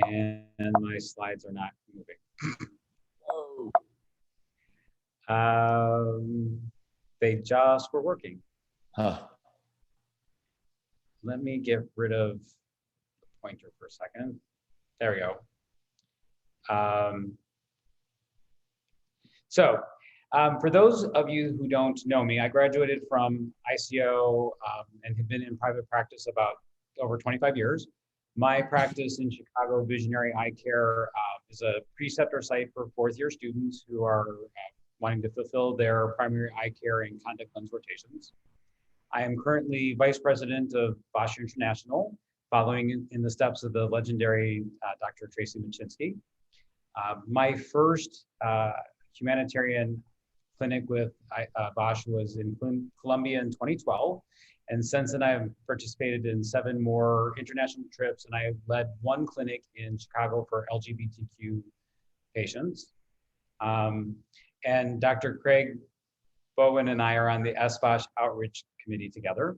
And my slides are not moving. They just were working. Huh. Let me get rid of the pointer for a second. There we go. For those of you who don't know me, I graduated from ICO and have been in private practice about over 25 years. My practice in Chicago, Visionary Eye Care, is a preceptor site for fourth-year students who are wanting to fulfill their primary eye care and contact lens rotations. I am currently vice president of SVOSH International, following in the steps of the legendary Dr. Tracy Machinsky. My first humanitarian clinic with SVOSH was in Colombia in 2012. And since then, I've participated in 7 more international trips, and I have led 1 clinic in Chicago for LGBTQ patients. And Dr. Craig Bowen and I are on the SVOSH Outreach Committee together.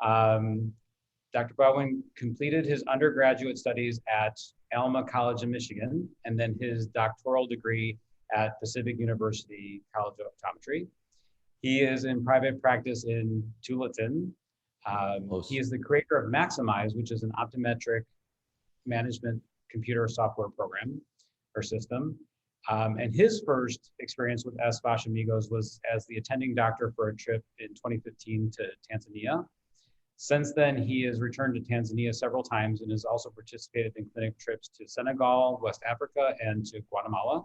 Dr. Bowen completed his undergraduate studies at Alma College in Michigan, and then his doctoral degree at Pacific University College of Optometry. He is in private practice in Tualatin. He is the creator of Maximize, which is an optometric management computer software program or system. And his first experience with SVOSH Amigos was as the attending doctor for a trip in 2015 to Tanzania. Since then, he has returned to Tanzania several times and has also participated in clinic trips to Senegal, West Africa, and to Guatemala.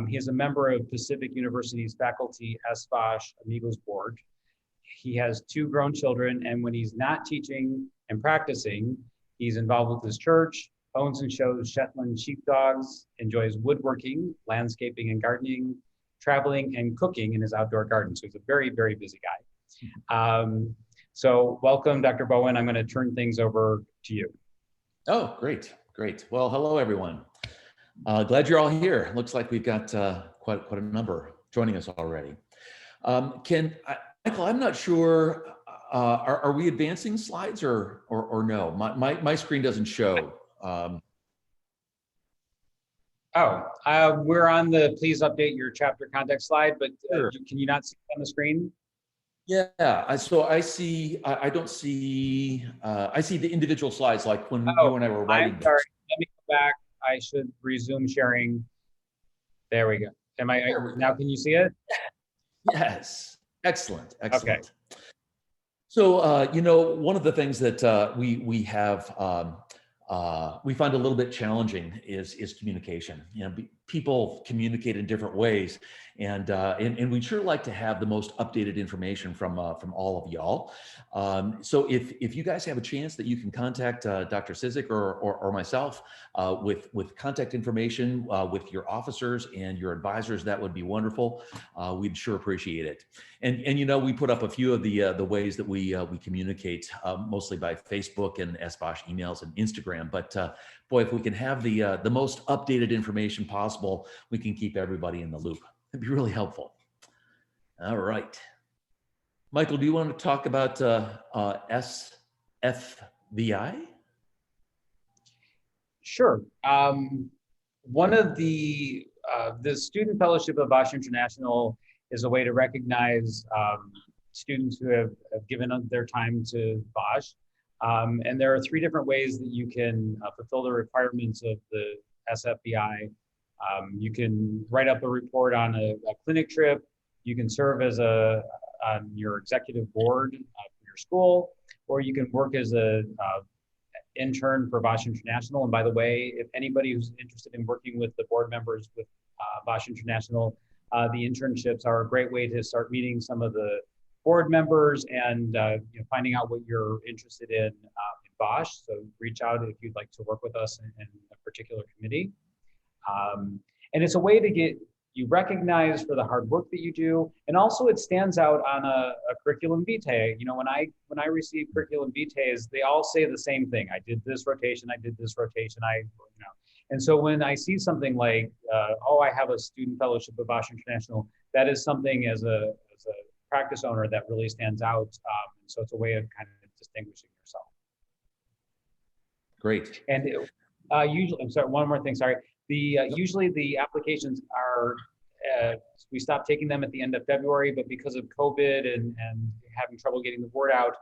He is a member of Pacific University's faculty SVOSH Amigos board. He has 2 grown children, and when he's not teaching and practicing, he's involved with his church, owns and shows Shetland sheepdogs, enjoys woodworking, landscaping and gardening, traveling and cooking in his outdoor garden. So he's a very, very busy guy. So welcome, Dr. Bowen. I'm going to turn things over to you. Oh, great, great. Well, hello, everyone. Glad you're all here. Looks like we've got quite a number joining us already. Michael, I'm not sure, are we advancing slides or no? My screen doesn't show. We're on the please update your chapter context slide, but Sure. Can you not see it on the screen? Yeah, so I see, I don't see, I see the individual slides like when you and I were writing. I'm sorry, let me go back. I should resume sharing. There we go. Now can you see it? Yes, excellent, excellent. Okay. So, you know, one of the things that we have, we find a little bit challenging is communication. You know, people communicate in different ways, and we'd sure like to have the most updated information from all of y'all. So if you guys have a chance that you can contact Dr. Cizik or myself with contact information with your officers and your advisors, that would be wonderful. We'd sure appreciate it. And you know, we put up a few of the ways that we communicate, mostly by Facebook and SVOSH emails and Instagram. But boy, if we can have the most updated information possible, we can keep everybody in the loop. It'd be really helpful. All right. Michael, do you want to talk about SFVI? Sure. One of the Student Fellowship of SVOSH International is a way to recognize students who have given up their time to SVOSH. And there are 3 different ways that you can fulfill the requirements of the SFVI. You can write up a report on a clinic trip. You can serve as on your executive board for your school, or you can work as a intern for SVOSH International. And by the way, if anybody who's interested in working with the board members with SVOSH International, the internships are a great way to start meeting some of the board members and you know, finding out what you're interested in SVOSH. So reach out if you'd like to work with us in a particular committee. And it's a way to get you recognized for the hard work that you do, and also it stands out on a curriculum vitae. You know, when I receive curriculum vitae, they all say the same thing. I did this rotation, I did this rotation, you know. And so when I see something like, oh, I have a student fellowship of SVOSH International, that is something as a practice owner that really stands out. So it's a way of kind of distinguishing yourself. Great. And Usually, I'm sorry, one more thing, sorry. Usually the applications are, we stopped taking them at the end of February, but because of COVID and having trouble getting the word out,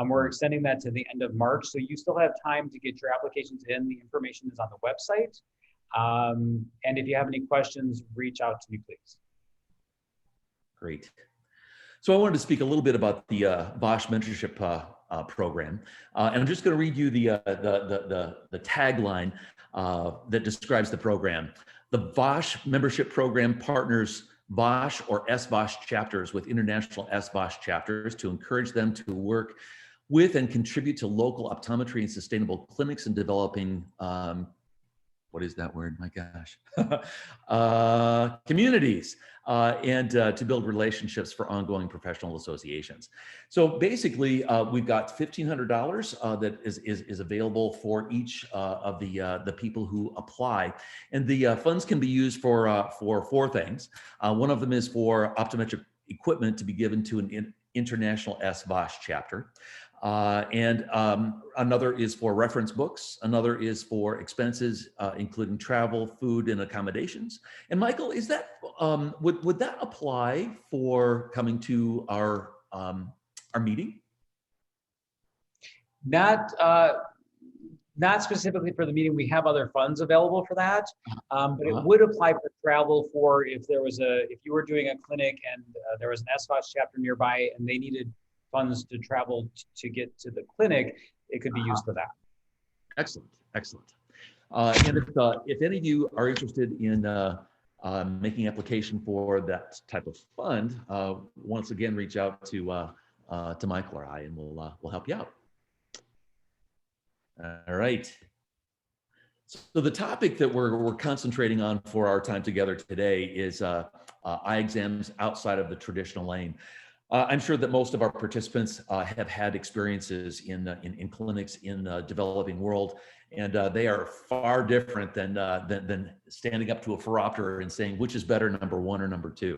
we're extending that to the end of March. So you still have time to get your applications in. The information is on the website. And if you have any questions, reach out to me, please. Great. So I wanted to speak a little bit about the SVOSH mentorship program, and I'm just going to read you the tagline that describes the program. The SVOSH membership program partners SVOSH or SVOSH chapters with international SVOSH chapters to encourage them to work with and contribute to local optometry and sustainable clinics and developing what is that word? My gosh. Communities and to build relationships for ongoing professional associations. So basically, we've got $1,500 that is available for each of the people who apply. And the funds can be used for four things. One of them is for optometric equipment to be given to an international SVOSH chapter. Another is for reference books. Another is for expenses, including travel, food, and accommodations. And Michael, is that would that apply for coming to our meeting? Not specifically for the meeting. We have other funds available for that, but it would apply for travel for if you were doing a clinic and there was an SVOSH chapter nearby and they needed funds to travel to get to the clinic, it could be used for that. Excellent, excellent. And if any of you are interested in making application for that type of fund, once again, reach out to Michael or I, and we'll help you out. All right. So the topic that we're concentrating on for our time together today is eye exams outside of the traditional lane. I'm sure that most of our participants have had experiences in clinics in the developing world, and they are far different than standing up to a phoropter and saying which is better, number one or number two.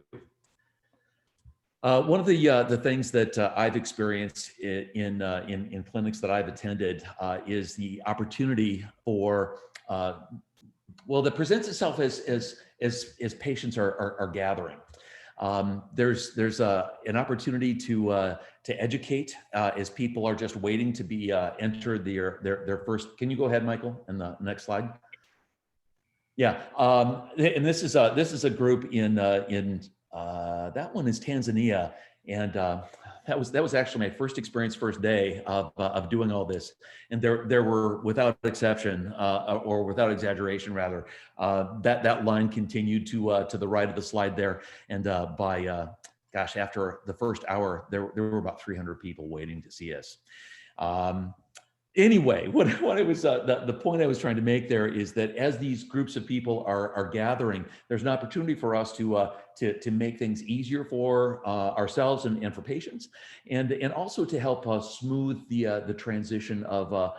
One of the things that I've experienced in clinics that I've attended is the opportunity for that presents itself as patients are gathering. There's an opportunity to educate as people are just waiting to be entered their first. Can you go ahead, Michael, in the next slide? Yeah, and this is a group in that one is Tanzania, and that was actually my first experience, first day of doing all this. And there were, without exception, or without exaggeration rather, that line continued to the right of the slide there. And gosh, after the first hour, there were about 300 people waiting to see us. Anyway, what it was, the point I was trying to make there is that as these groups of people are gathering, there's an opportunity for us to make things easier for ourselves and for patients, and also to help us smooth the transition of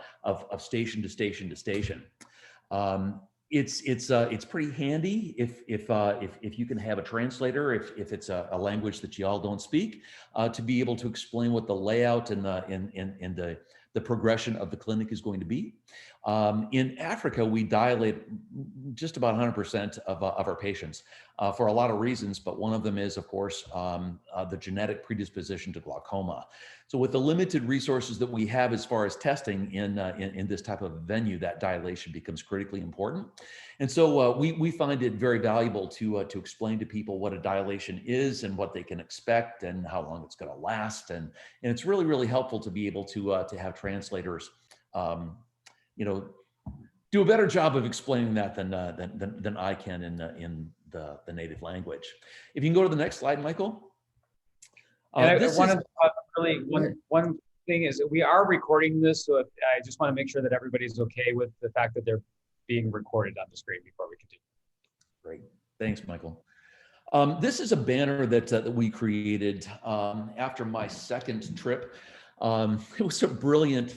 station to station to station. It's pretty handy if you can have a translator, if it's a language that you all don't speak, to be able to explain what the layout and the progression of the clinic is going to be. In Africa, we dilate just about 100% of our patients for a lot of reasons, but one of them is, of course, the genetic predisposition to glaucoma. So with the limited resources that we have as far as testing in this type of venue, that dilation becomes critically important. And so we find it very valuable to explain to people what a dilation is and what they can expect and how long it's going to last. And it's really, really helpful to be able to have translators do a better job of explaining that than I can in the native language. If you can go to the next slide, Michael. One thing is that we are recording this, so I just want to make sure that everybody's okay with the fact that they're being recorded on the screen before we continue. Great, thanks, Michael. This is a banner that we created after my second trip. It was a brilliant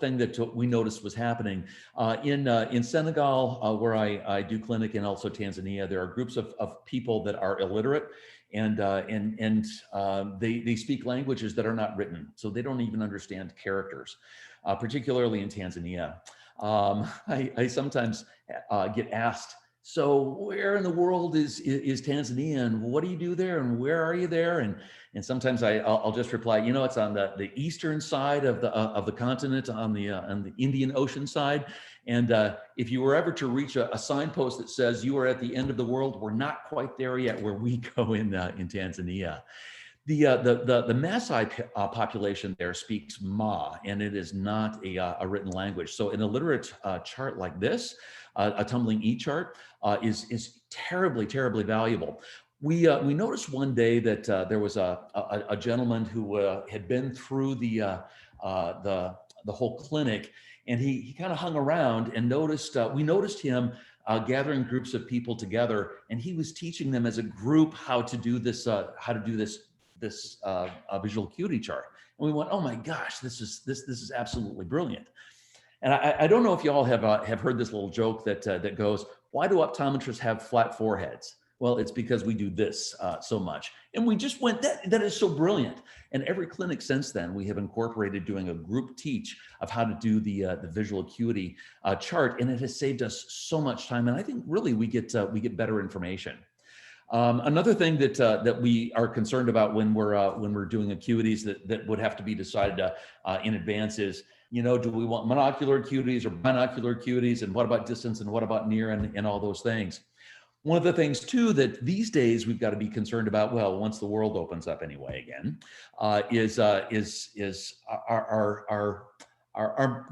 thing that we noticed was happening in Senegal, where I do clinic, and also Tanzania. There are groups of people that are illiterate, and they speak languages that are not written, so they don't even understand characters, particularly in Tanzania. I sometimes get asked, so where in the world is Tanzania, and what do you do there, and where are you there? And sometimes I'll just reply, you know, it's on the eastern side of the continent, on the Indian Ocean side. And if you were ever to reach a signpost that says you are at the end of the world, we're not quite there yet where we go in Tanzania. The Maasai population there speaks Ma, and it is not a written language. So in a literate chart like this, a tumbling E chart is terribly, terribly valuable. We noticed one day that there was a gentleman who had been through the whole clinic, and he kind of hung around and noticed we noticed him gathering groups of people together, and he was teaching them as a group how to do this visual acuity chart. And we went, oh my gosh, this is absolutely brilliant. And I don't know if you all have heard this little joke that goes, why do optometrists have flat foreheads? Well, it's because we do this so much. And we just went, that is so brilliant. And every clinic since then, we have incorporated doing a group teach of how to do the visual acuity chart. And it has saved us so much time. And I think really we get better information. Another thing that we are concerned about when we're doing acuities that would have to be decided in advance is, you know, do we want monocular acuities or binocular acuities, and what about distance, and what about near, and all those things. One of the things too that these days we've got to be concerned about, well, once the world opens up anyway again, is our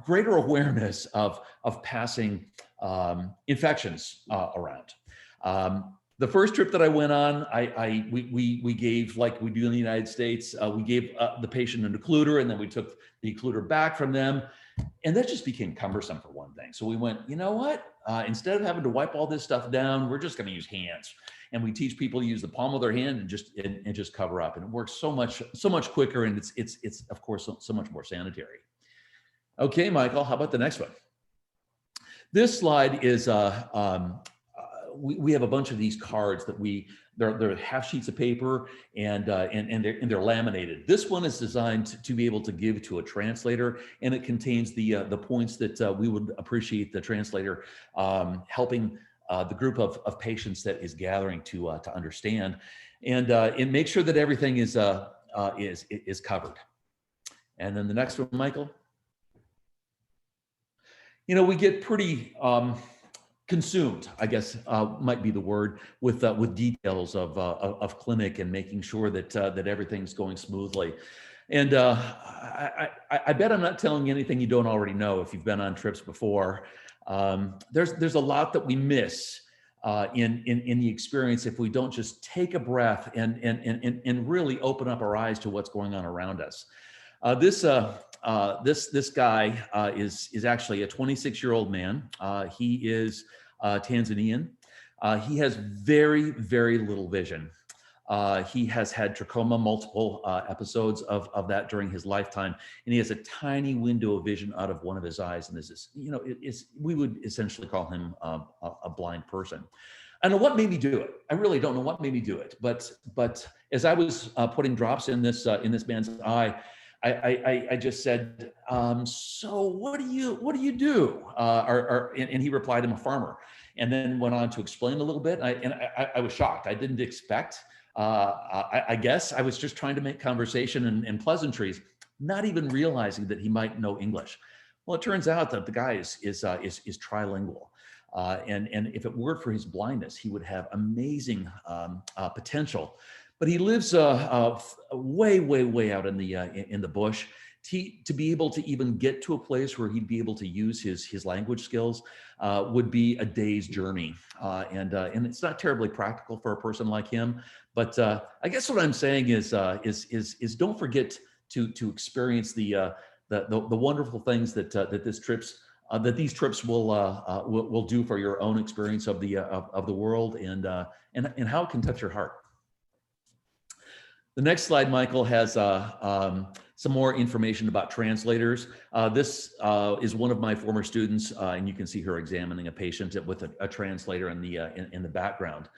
greater awareness of passing infections around. The first trip that I went on, we gave, like we do in the United States, we gave the patient an occluder, and then we took the occluder back from them. And that just became cumbersome for one thing. So we went, you know what? Instead of having to wipe all this stuff down, we're just going to use hands. And we teach people to use the palm of their hand and just cover up. And it works so much quicker. And it's of course so much more sanitary. Okay, Michael, how about the next one? This slide is we have a bunch of these cards that they're half sheets of paper, and they're laminated. This one is designed to be able to give to a translator, and it contains the points that we would appreciate the translator helping the group of patients that is gathering to understand, and make sure that everything is covered. And then the next one, Michael. You know, we get pretty consumed, I guess might be the word, with details of clinic and making sure that everything's going smoothly. And I bet I'm not telling you anything you don't already know if you've been on trips before. There's a lot that we miss in the experience if we don't just take a breath and really open up our eyes to what's going on around us. This guy is actually a 26-year-old man. He is Tanzanian. He has very, very little vision. He has had trachoma, multiple episodes of that during his lifetime, and he has a tiny window of vision out of one of his eyes. And this is, you know, we would essentially call him a blind person. I don't know what made me do it. I really don't know what made me do it. But as I was putting drops in this man's eye, I just said, so what do you do? And he replied, I'm a farmer. And then went on to explain a little bit. I was shocked. I didn't expect, I guess I was just trying to make conversation and pleasantries, not even realizing that he might know English. Well, it turns out that the guy is trilingual. And if it weren't for his blindness, he would have amazing potential. But he lives way, way, way out in the bush. To be able to even get to a place where he'd be able to use his language skills would be a day's journey, and it's not terribly practical for a person like him. But I guess what I'm saying is don't forget to experience the wonderful things that these trips will do for your own experience of the world, and how it can touch your heart. The next slide, Michael, has some more information about translators. This is one of my former students, and you can see her examining a patient with a translator in the background.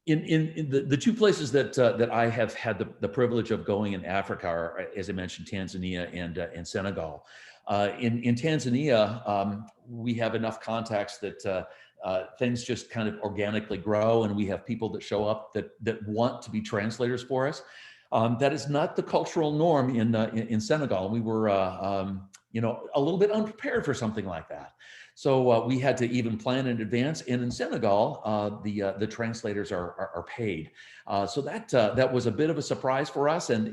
In the two places that I have had the privilege of going in Africa are, as I mentioned, Tanzania and Senegal. In Tanzania, we have enough contacts that things just kind of organically grow, and we have people that show up that want to be translators for us. That is not the cultural norm in Senegal. We were, you know, a little bit unprepared for something like that. So we had to even plan in advance. And in Senegal, the translators are paid. So that was a bit of a surprise for us, and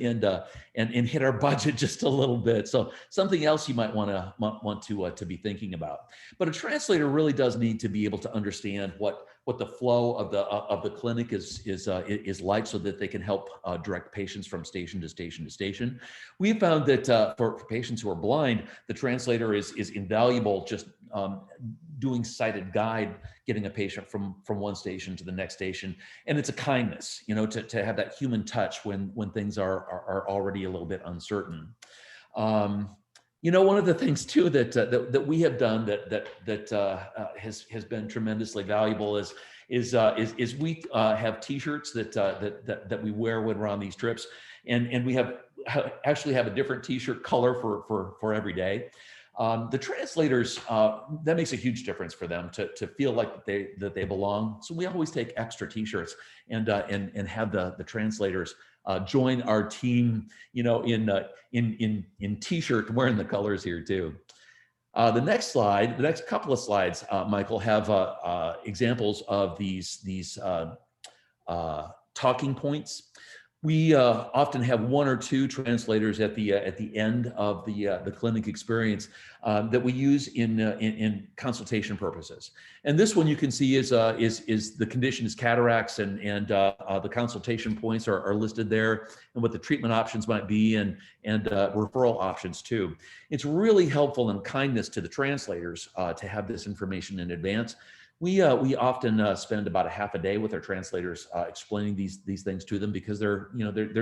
hit our budget just a little bit. So something else you might want to be thinking about. But a translator really does need to be able to understand what the flow of the clinic is like, so that they can help direct patients from station to station to station. We found that for patients who are blind, the translator is invaluable, just doing sighted guide, getting a patient from one station to the next station. And it's a kindness, you know, to have that human touch when things are already a little bit uncertain. You know, one of the things too that we have done that has been tremendously valuable is we have T-shirts that we wear when we're on these trips, and we actually have a different T-shirt color for every day. The translators, that makes a huge difference for them to feel like that they belong. So we always take extra T-shirts and have the translators join our team, you know, in T-shirt, wearing the colors here too. The next slide, the next couple of slides, Michael, have examples of these talking points. We often have one or two translators at the end of the clinic experience that we use in consultation purposes. And this one you can see is the condition is cataracts, and the consultation points are listed there, and what the treatment options might be, and referral options too. It's really helpful and kindness to the translators to have this information in advance. We often spend about a half a day with our translators explaining these things to them, because they're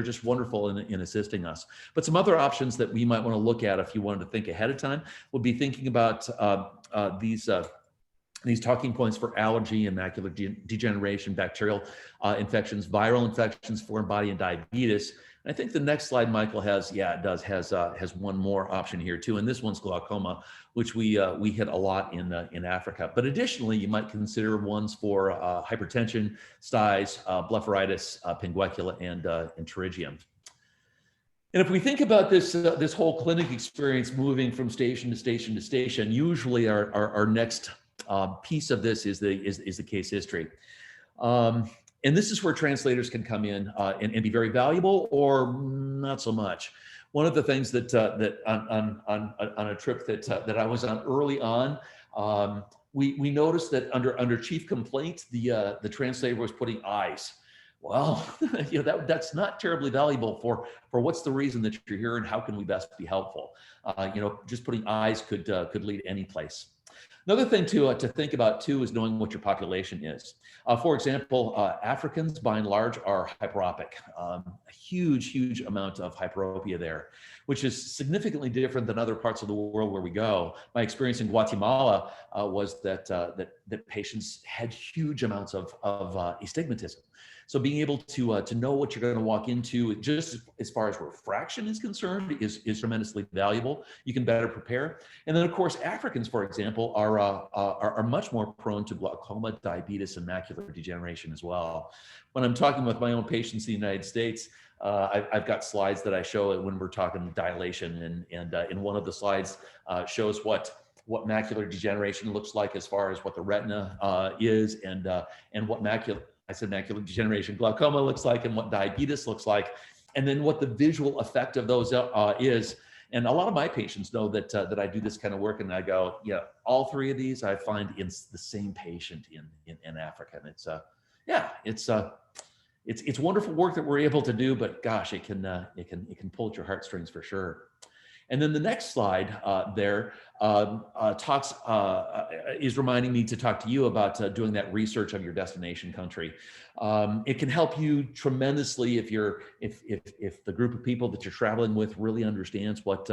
just wonderful in assisting us. But some other options that we might want to look at, if you wanted to think ahead of time, would be thinking about these talking points for allergy and macular degeneration, bacterial infections, viral infections, foreign body, and diabetes. And I think the next slide, Michael, has one more option here too, and this one's glaucoma, which we hit a lot in Africa. But additionally, you might consider ones for hypertension, styes, blepharitis, pinguecula, and pterygium. And if we think about this whole clinic experience, moving from station to station to station, usually our next piece of this is the case history. And this is where translators can come in and be very valuable, or not so much. One of the things that on a trip that I was on early on, we noticed that under chief complaint, the translator was putting eyes. Well, you know, that's not terribly valuable for what's the reason that you're here and how can we best be helpful. You know, just putting eyes could lead any place. Another thing to think about too is knowing what your population is. For example, Africans by and large are hyperopic, a huge amount of hyperopia there, which is significantly different than other parts of the world where we go. My experience in Guatemala was that patients had huge amounts of astigmatism. So being able to know what you're going to walk into, just as far as refraction is concerned, is tremendously valuable. You can better prepare. And then, of course, Africans, for example, are much more prone to glaucoma, diabetes, and macular degeneration as well. When I'm talking with my own patients in the United States, I've got slides that I show when we're talking dilation, and in one of the slides shows what macular degeneration looks like as far as what the retina is, and what macular degeneration, glaucoma looks like, and what diabetes looks like, and then what the visual effect of those is. And a lot of my patients know that I do this kind of work, and I go, yeah, all three of these I find in the same patient in Africa, and it's wonderful work that we're able to do, but gosh, it can pull at your heartstrings for sure. And then the next slide is reminding me to talk to you about doing that research of your destination country. It can help you tremendously if the group of people that you're traveling with really understands what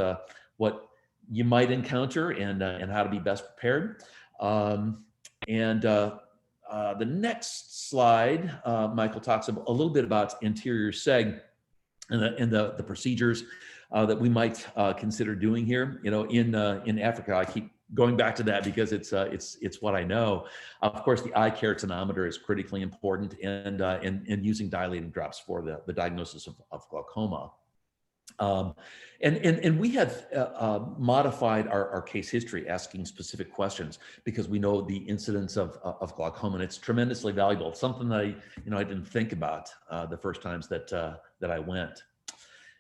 you might encounter and how to be best prepared. The next slide, Michael talks a little bit about anterior seg and the procedures. that we might consider doing here. You know, in Africa, I keep going back to that because it's what I know. Of course, the eye care tonometer is critically important, and using dilating drops for the diagnosis of glaucoma. And we have modified our case history, asking specific questions because we know the incidence of glaucoma, and it's tremendously valuable. It's something that I didn't think about the first times that I went.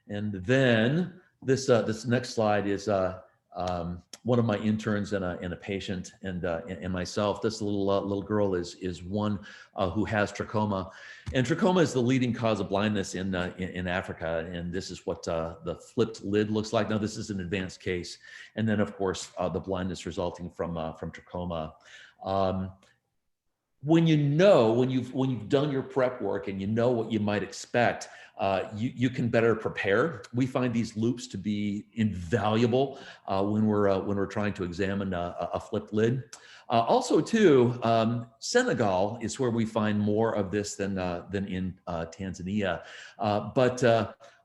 And then this next slide is one of my interns and a patient and myself. This little girl is one who has trachoma, and trachoma is the leading cause of blindness in Africa. And this is what the flipped lid looks like. Now this is an advanced case, and then of course the blindness resulting from trachoma. When you've done your prep work and you know what you might expect, you can better prepare. We find these loops to be invaluable when we're trying to examine a flipped lid. Also, too, Senegal is where we find more of this than in Tanzania. But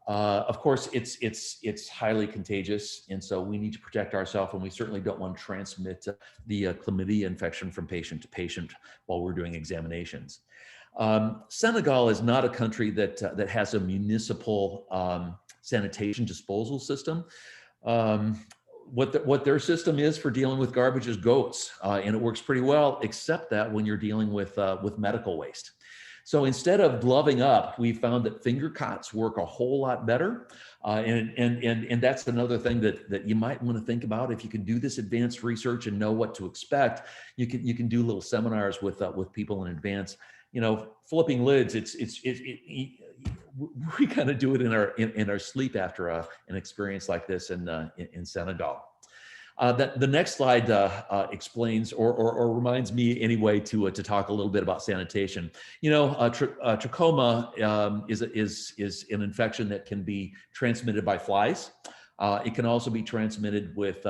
of course, it's highly contagious, and so we need to protect ourselves, and we certainly don't want to transmit the chlamydia infection from patient to patient while we're doing examinations. Senegal is not a country that has a municipal sanitation disposal system. What their system is for dealing with garbage is goats, and it works pretty well, except that when you're dealing with medical waste. So instead of gloving up, we found that finger cots work a whole lot better. And that's another thing that you might want to think about. If you can do this advanced research and know what to expect, you can do little seminars with people in advance. You know, flipping lids, we kind of do it in our sleep after an experience like this in Senegal. The next slide explains or reminds me anyway to talk a little bit about sanitation. You know, trachoma is an infection that can be transmitted by flies. It can also be transmitted with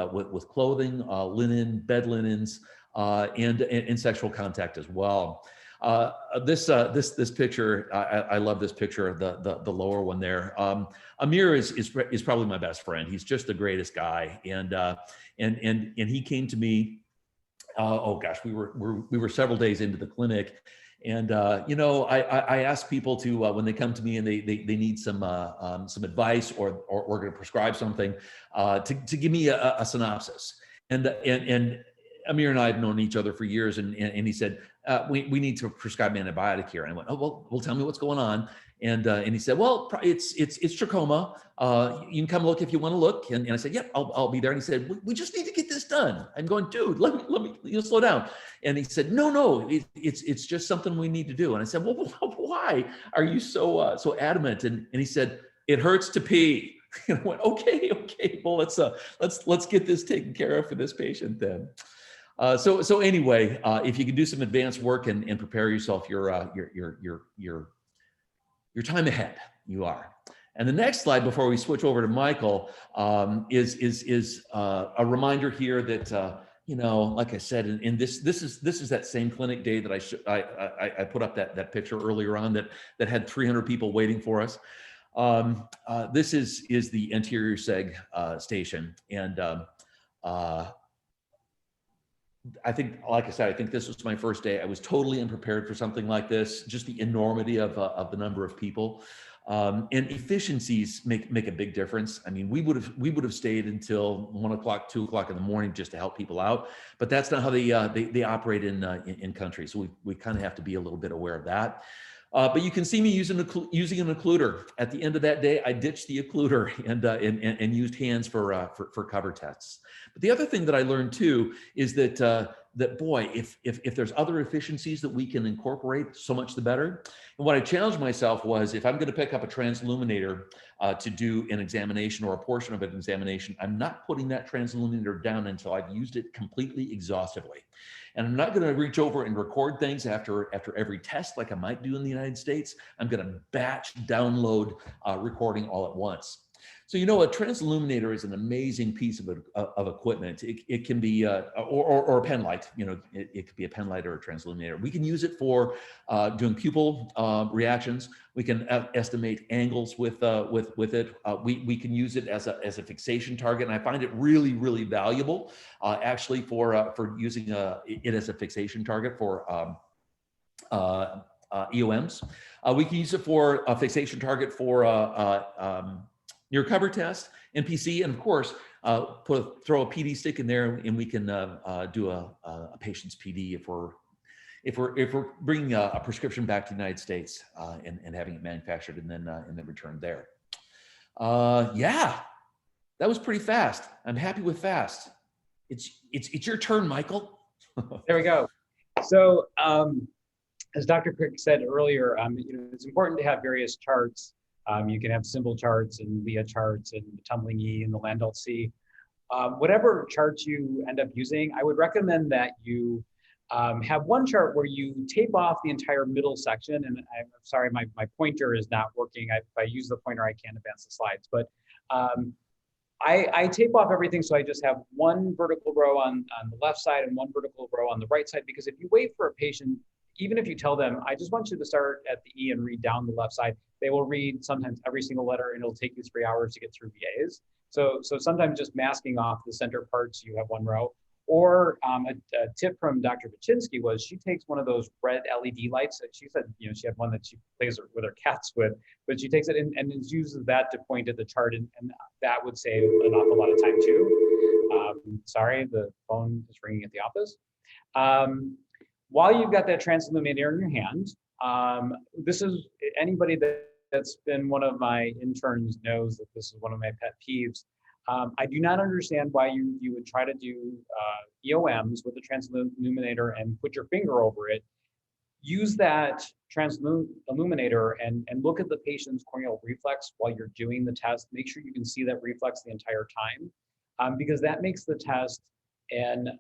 clothing, linen, bed linens, and sexual contact as well. This picture, I love this picture, the lower one there. Amir is probably my best friend. He's just the greatest guy, and he came to me. Oh gosh, we were several days into the clinic, and I ask people to when they come to me and they need some advice or we're going to prescribe something, to give me a synopsis. And Amir and I have known each other for years, and he said, we need to prescribe an antibiotic here. And I went, oh, well, tell me what's going on. And he said, well, it's trachoma. You can come look if you want to look. And I said, yep, I'll be there. And he said, we just need to get this done. I'm going, dude, let me slow down. And he said, no, it's just something we need to do. And I said, well, why are you so adamant? And he said, it hurts to pee. And I went, okay, well, let's get this taken care of for this patient then. So anyway, if you can do some advanced work and prepare yourself, your time ahead, you are. And the next slide before we switch over to Michael is a reminder here that like I said, and this is that same clinic day that I put up that picture earlier on that had 300 people waiting for us. This is the anterior seg station, and I think, like I said, I think this was my first day. I was totally unprepared for something like this, just the enormity of the number of people. And efficiencies make a big difference. I mean, we would have stayed until 1 o'clock, 2 o'clock in the morning just to help people out, but that's not how they operate in countries. So we kind of have to be a little bit aware of that. But you can see me using an occluder. At the end of that day, I ditched the occluder and used hands for cover tests. But the other thing that I learned too is that boy, if there's other efficiencies that we can incorporate, so much the better. And what I challenged myself was, if I'm going to pick up a transilluminator to do an examination or a portion of an examination, I'm not putting that transilluminator down until I've used it completely exhaustively. And I'm not going to reach over and record things after every test like I might do in the United States. I'm going to batch download recording all at once. So, you know, a transilluminator is an amazing piece of equipment. It can be, or a pen light, you know, it could be a pen light or a transilluminator. We can use it for doing pupil reactions. We can estimate angles with it. We can use it as a fixation target. And I find it really, really valuable, actually, for using it as a fixation target for EOMs. We can use it for a fixation target for near cover test, NPC, and of course, throw a PD stick in there, and we can do a patient's PD if we're bringing a prescription back to the United States and having it manufactured and then returned there. Yeah, that was pretty fast. I'm happy with fast. It's your turn, Michael. There we go. So as Dr. Crick said earlier, you know, it's important to have various charts. You can have symbol charts and Leah charts and the tumbling E and the Landau-C. Whatever charts you end up using, I would recommend that you have one chart where you tape off the entire middle section. And I'm sorry, my pointer is not working. If I use the pointer, I can't advance the slides. But I tape off everything, so I just have one vertical row on the left side and one vertical row on the right side, because if you wait for a patient, even if you tell them, I just want you to start at the E and read down the left side, they will read sometimes every single letter, and it'll take you 3 hours to get through VAs. So sometimes just masking off the center parts, you have one row. Or a tip from Dr. Baczynski was she takes one of those red LED lights that she said, you know, she had one that she plays with her cats with, but she takes it and uses that to point at the chart, and that would save an awful lot of time too. Sorry, the phone is ringing at the office. While you've got that transilluminator in your hand, this is anybody that's been one of my interns knows that this is one of my pet peeves. I do not understand why you would try to do EOMs with the transilluminator and put your finger over it. Use that transilluminator and look at the patient's corneal reflex while you're doing the test. Make sure you can see that reflex the entire time, because that makes the test an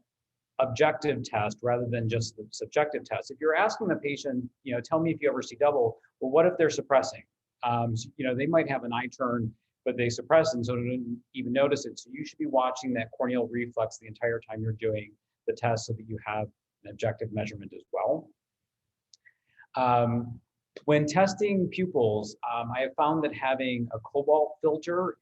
objective test rather than just the subjective test. If you're asking the patient, you know, tell me if you ever see double, well, what if they're suppressing? So, you know, they might have an eye turn, but they suppress and so don't even notice it. So you should be watching that corneal reflex the entire time you're doing the test so that you have an objective measurement as well. When testing pupils, I have found that having a cobalt filter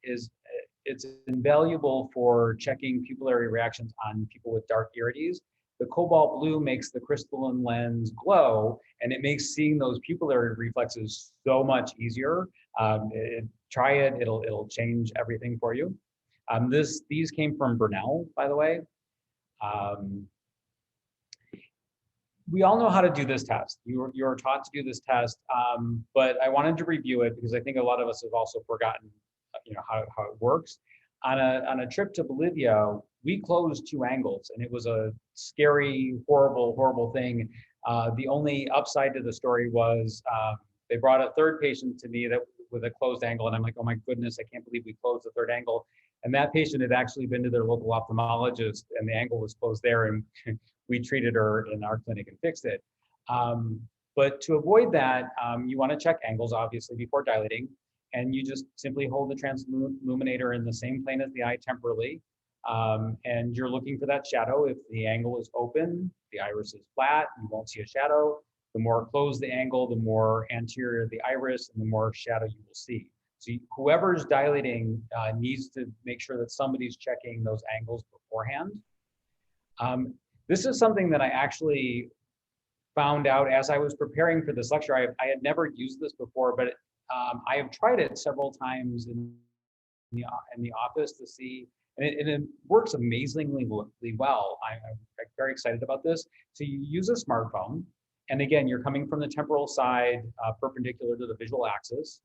it's invaluable for checking pupillary reactions on people with dark irides. The cobalt blue makes the crystalline lens glow, and it makes seeing those pupillary reflexes so much easier. Try it; it'll change everything for you. These came from Brunel, by the way. We all know how to do this test. You're taught to do this test, but I wanted to review it because I think a lot of us have also forgotten, you know, how it works. On a trip to Bolivia, we closed 2 angles, and it was a scary, horrible thing. The only upside to the story was they brought a third patient to me with a closed angle, and I'm like, oh my goodness, I can't believe we closed the third angle. And that patient had actually been to their local ophthalmologist, and the angle was closed there, and we treated her in our clinic and fixed it. But to avoid that, you want to check angles, obviously, before dilating. And you just simply hold the transilluminator in the same plane as the eye temporally. And you're looking for that shadow. If the angle is open, the iris is flat, you won't see a shadow. The more closed the angle, the more anterior the iris, and the more shadow you will see. So whoever's dilating needs to make sure that somebody's checking those angles beforehand. This is something that I actually found out as I was preparing for this lecture. I had never used this before, but I have tried it several times in the office to see, and it works amazingly well. I'm very excited about this. So you use a smartphone, and again, you're coming from the temporal side, perpendicular to the visual axis.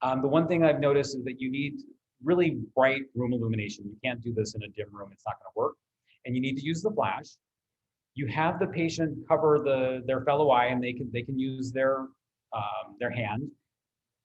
The one thing I've noticed is that you need really bright room illumination. You can't do this in a dim room; it's not going to work. And you need to use the flash. You have the patient cover their fellow eye, and they can use their hand.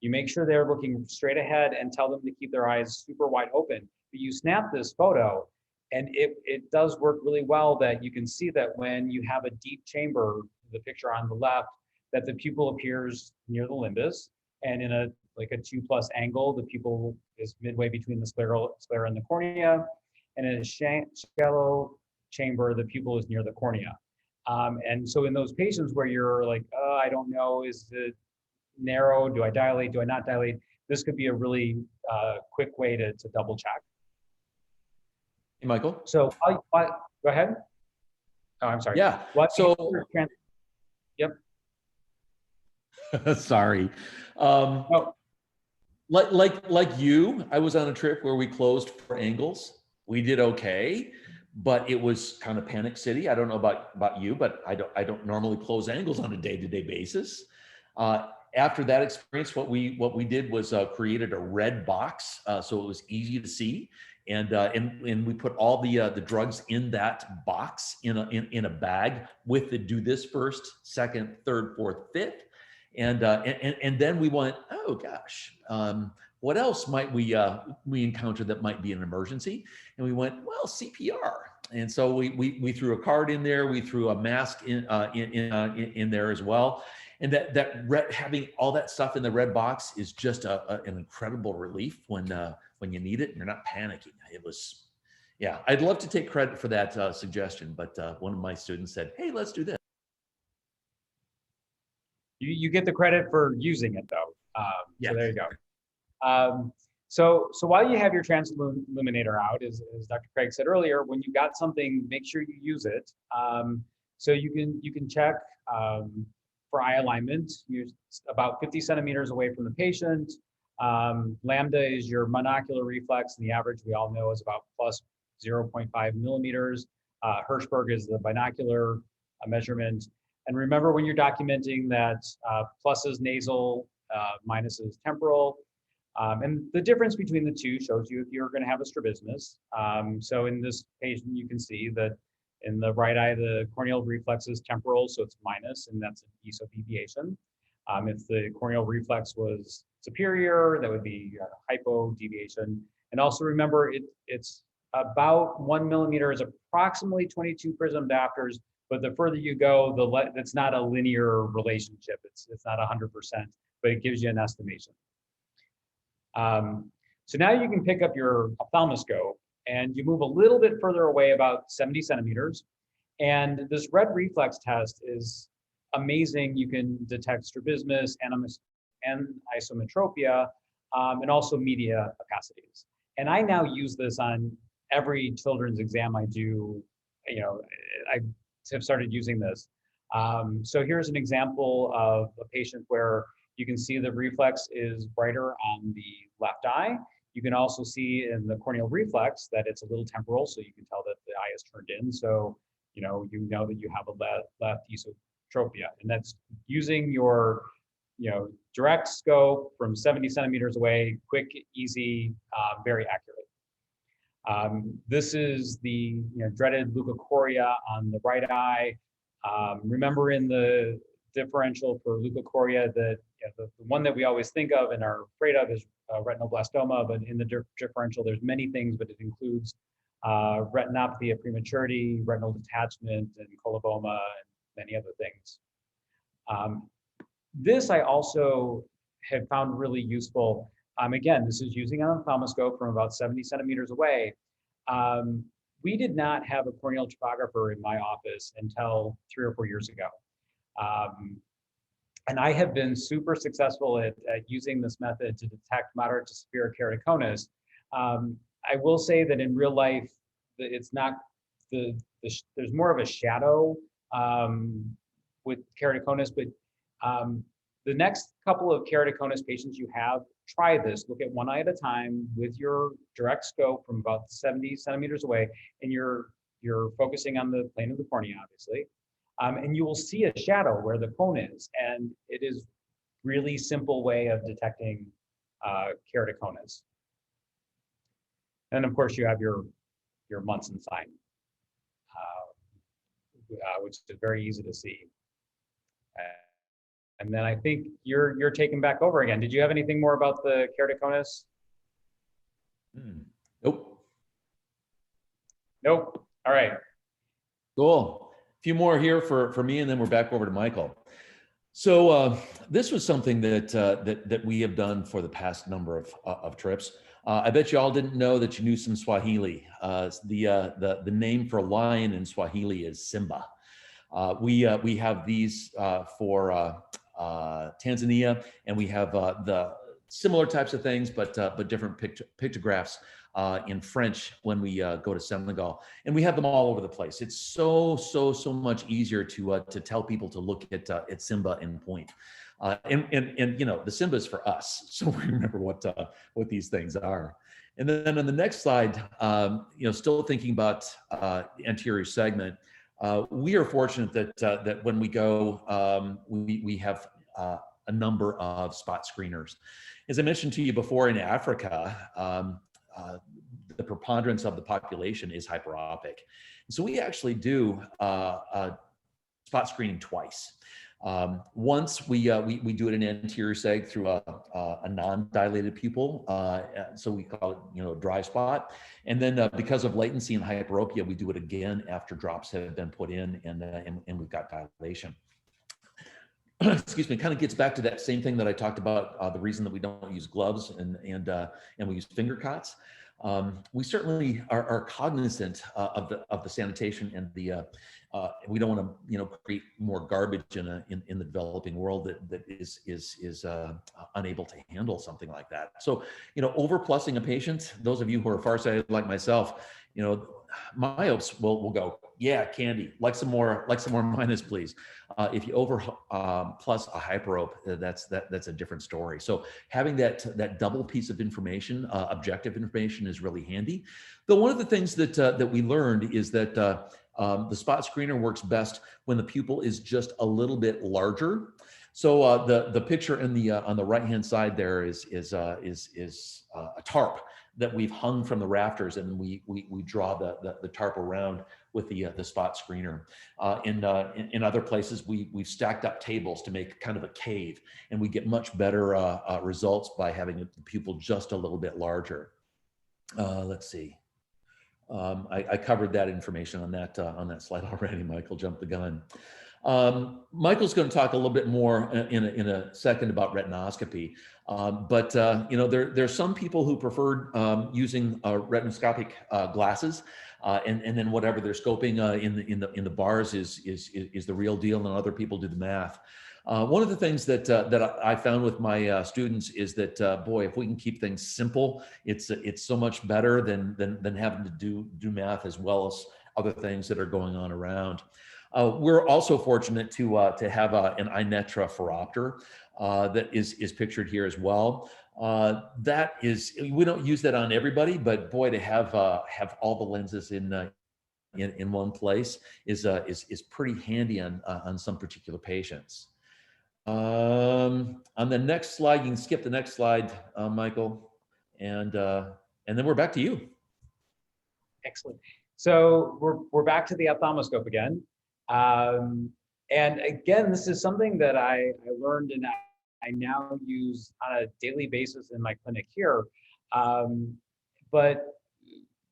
You make sure they're looking straight ahead and tell them to keep their eyes super wide open. But you snap this photo, and it does work really well that you can see that when you have a deep chamber, the picture on the left, that the pupil appears near the limbus. And in a like a 2+ angle, the pupil is midway between the sclera and the cornea. And in a shallow chamber, the pupil is near the cornea. And so in those patients where you're like, oh, I don't know, is it narrow? Do I dilate? Do I not dilate? This could be a really quick way to double check. Hey, Michael. So go ahead. Oh, I'm sorry. Yeah. What? So, Yep. sorry. Oh, Like you, I was on a trip where we closed 4 angles. We did okay, but it was kind of panic city. I don't know about you, but I don't normally close angles on a day-to-day basis. After that experience, what we did was created a red box, so it was easy to see, and we put all the drugs in that box in a bag with the do this first, second, third, fourth, fifth. And then we went, oh gosh, what else might we encounter that might be an emergency? And we went, well, CPR. And so we threw a card in there. We threw a mask in there as well. And having all that stuff in the red box is just an incredible relief when you need it and you're not panicking. It was, yeah. I'd love to take credit for that suggestion, but one of my students said, "Hey, let's do this." you get the credit for using it though. Yes. So there you go. So while you have your transilluminator out, as Dr. Craig said earlier, when you got something, make sure you use it. So you can check for eye alignment. You're about 50 centimeters away from the patient. Lambda is your monocular reflex, and the average we all know is about plus 0.5 millimeters. Hirschberg is the binocular measurement. And remember when you're documenting that plus is nasal, minus is temporal. And the difference between the two shows you if you're going to have a strabismus. So in this patient, you can see that in the right eye, the corneal reflex is temporal, so it's minus, and that's an ESO deviation. If the corneal reflex was superior, that would be hypo deviation. And also remember, it's about 1 millimeter is approximately 22 prism diopters, but the further you go, it's not a linear relationship. It's not 100%, but it gives you an estimation. So now you can pick up your ophthalmoscope and you move a little bit further away, about 70 centimeters. And this red reflex test is amazing. You can detect strabismus and isometropia, and also media opacities. And I now use this on every children's exam I do. You know, I have started using this. So here's an example of a patient where you can see the reflex is brighter on the left eye. You can also see in the corneal reflex that it's a little temporal, so you can tell that the eye is turned in. So you know that you have a left esotropia, and that's using your direct scope from 70 centimeters away, quick, easy, very accurate. This is the dreaded leukocoria on the right eye. Remember in the differential for leukocoria that the one that we always think of and are afraid of is retinoblastoma, but in the differential there's many things, but it includes retinopathy of prematurity, retinal detachment, and coloboma, and many other things. This I also have found really useful. Again, this is using an ophthalmoscope from about 70 centimeters away. We did not have a corneal topographer in my office until 3 or 4 years ago. And I have been super successful at using this method to detect moderate to severe keratoconus. I will say that in real life, it's not there's more of a shadow with keratoconus, but the next couple of keratoconus patients you have, try this. Look at one eye at a time with your direct scope from about 70 centimeters away, and you're focusing on the plane of the cornea, obviously. And you will see a shadow where the cone is, and it is really simple way of detecting keratoconus. And of course, you have your Munson sign, which is very easy to see. And then I think you're taking back over again. Did you have anything more about the keratoconus? Nope. Nope. All right. Cool. A few more here for me, and then we're back over to Michael. So this was something that we have done for the past number of trips. I bet you all didn't know that you knew some Swahili. The name for lion in Swahili is Simba. We have these for Tanzania, and we have the similar types of things, but different pictographs in French when we go to Senegal, and we have them all over the place. It's so much easier to tell people to look at Simba and point. And you know, the Simba is for us, so we remember what these things are. And then on the next slide, you know, still thinking about anterior segment, we are fortunate that when we go, we have a number of spot screeners. As I mentioned to you before, in Africa, the preponderance of the population is hyperopic. So we actually do spot screening twice. Once we do it in anterior seg through a non-dilated pupil, so we call it, you know, a dry spot. And then because of latency and hyperopia, we do it again after drops have been put in and we've got dilation. Excuse me, kind of gets back to that same thing that I talked about, the reason that we don't use gloves and we use finger cots. We certainly are cognizant of the sanitation and we don't want to, you know, create more garbage in the developing world that is unable to handle something like that. So, you know, overplussing a patient, those of you who are farsighted like myself, you know, myopes will go, yeah, candy, like some more minus, please. If you over plus a hyperope, that's a different story. So having that double piece of information, objective information, is really handy. Though one of the things that we learned is that the spot screener works best when the pupil is just a little bit larger. So the picture in the on the right hand side there is a tarp that we've hung from the rafters, and we draw the tarp around with the spot screener. In other places, we've stacked up tables to make kind of a cave, and we get much better results by having the pupil just a little bit larger. Let's see. I covered that information on that slide already. Michael jumped the gun. Michael's going to talk a little bit more in a second about retinoscopy, but you know, there's some people who prefer using retinoscopic glasses, and then whatever they're scoping in the bars is the real deal, and other people do the math. One of the things that I found with my students is that boy, if we can keep things simple, it's so much better than having to do math as well as other things that are going on around. We're also fortunate to have an iNetra phoropter that is pictured here as well. That is, we don't use that on everybody, but boy, to have all the lenses in one place is pretty handy on some particular patients. On the next slide, you can skip the next slide, Michael, and then we're back to you. Excellent. So we're back to the ophthalmoscope again. And again, this is something that I learned and I now use on a daily basis in my clinic here. But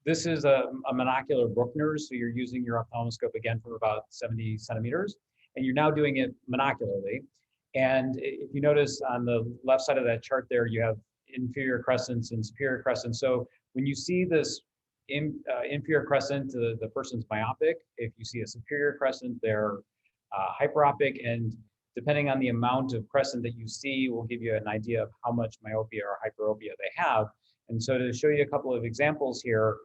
this is a monocular Bruckner's, so you're using your ophthalmoscope again from about 70 centimeters, and you're now doing it monocularly. And if you notice on the left side of that chart there, you have inferior crescents and superior crescents. So when you see this inferior crescent, the person's myopic. If you see a superior crescent, they're hyperopic, and depending on the amount of crescent that you see will give you an idea of how much myopia or hyperopia they have. And so to show you a couple of examples here,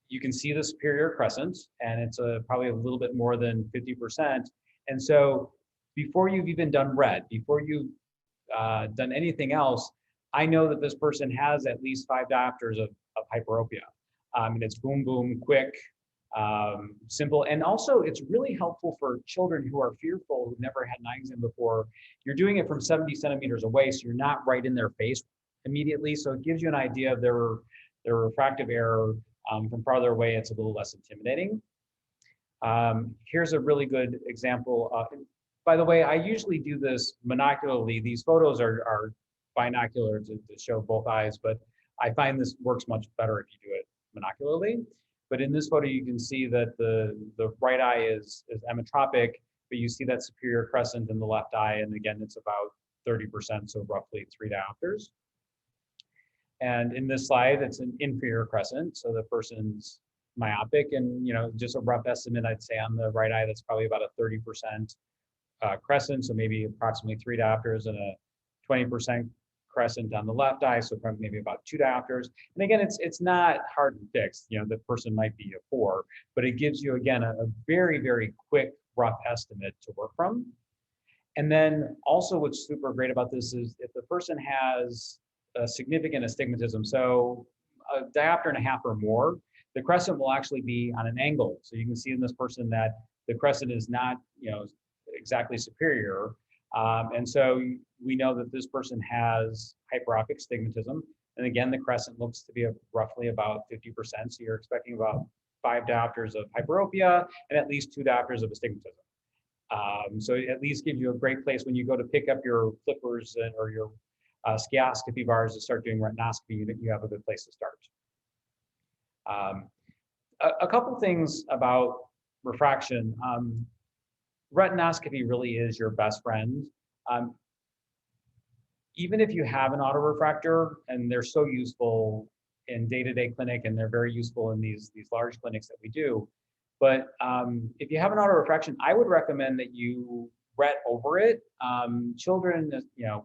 you can see the superior crescent, and it's probably a little bit more than 50%. And so before you've even done red, before you've done anything else, I know that this person has at least 5 diopters of hyperopia. And it's boom, boom, quick, simple. And also it's really helpful for children who are fearful, who've never had an eye exam before. You're doing it from 70 centimeters away, so you're not right in their face immediately. So it gives you an idea of their refractive error. From farther away, it's a little less intimidating. Here's a really good example. By the way, I usually do this monocularly. These photos are binocular to show both eyes, but I find this works much better if you do it monocularly. But in this photo, you can see that the right eye is emmetropic. but you see that superior crescent in the left eye, and again, it's about 30%, so roughly 3 diopters. And in this slide, it's an inferior crescent, so the person's myopic, and just a rough estimate, I'd say on the right eye, that's probably about a 30% crescent, so maybe approximately 3 diopters, and a 20% crescent on the left eye, so probably maybe about 2 diopters. And again, it's not hard to fix. The person might be a 4, but it gives you, again, a very, very quick rough estimate to work from. And then also what's super great about this is if the person has a significant astigmatism, so a diopter and a half or more, the crescent will actually be on an angle. So you can see in this person that the crescent is not, exactly superior. And so we know that this person has hyperopic astigmatism. And again, the crescent looks to be roughly about 50%. So you're expecting about 5 diopters of hyperopia and at least 2 diopters of astigmatism. So it at least gives you a great place when you go to pick up your flippers or your skioscopy bars to start doing retinoscopy, you have a good place to start. A couple things about refraction. Retinoscopy really is your best friend. Even if you have an autorefractor, and they're so useful in day-to-day clinic, and they're very useful in these large clinics that we do. But if you have an autorefraction, I would recommend that you ret over it. Children,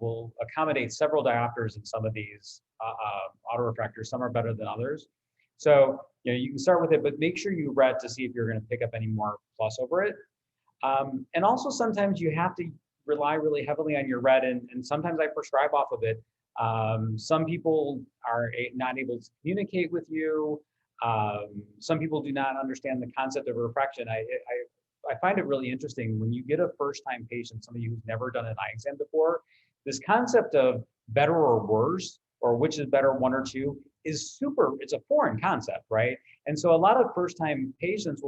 will accommodate several diopters in some of these autorefractors. Some are better than others. So you can start with it, but make sure you ret to see if you're going to pick up any more plus over it. And also sometimes you have to rely really heavily on your ret, and sometimes I prescribe off of it. Some people are not able to communicate with you. Some people do not understand the concept of refraction. I find it really interesting when you get a first-time patient, somebody who's never done an eye exam before, this concept of better or worse, or which is better, 1 or 2, is it's a foreign concept, right? And so a lot of first-time patients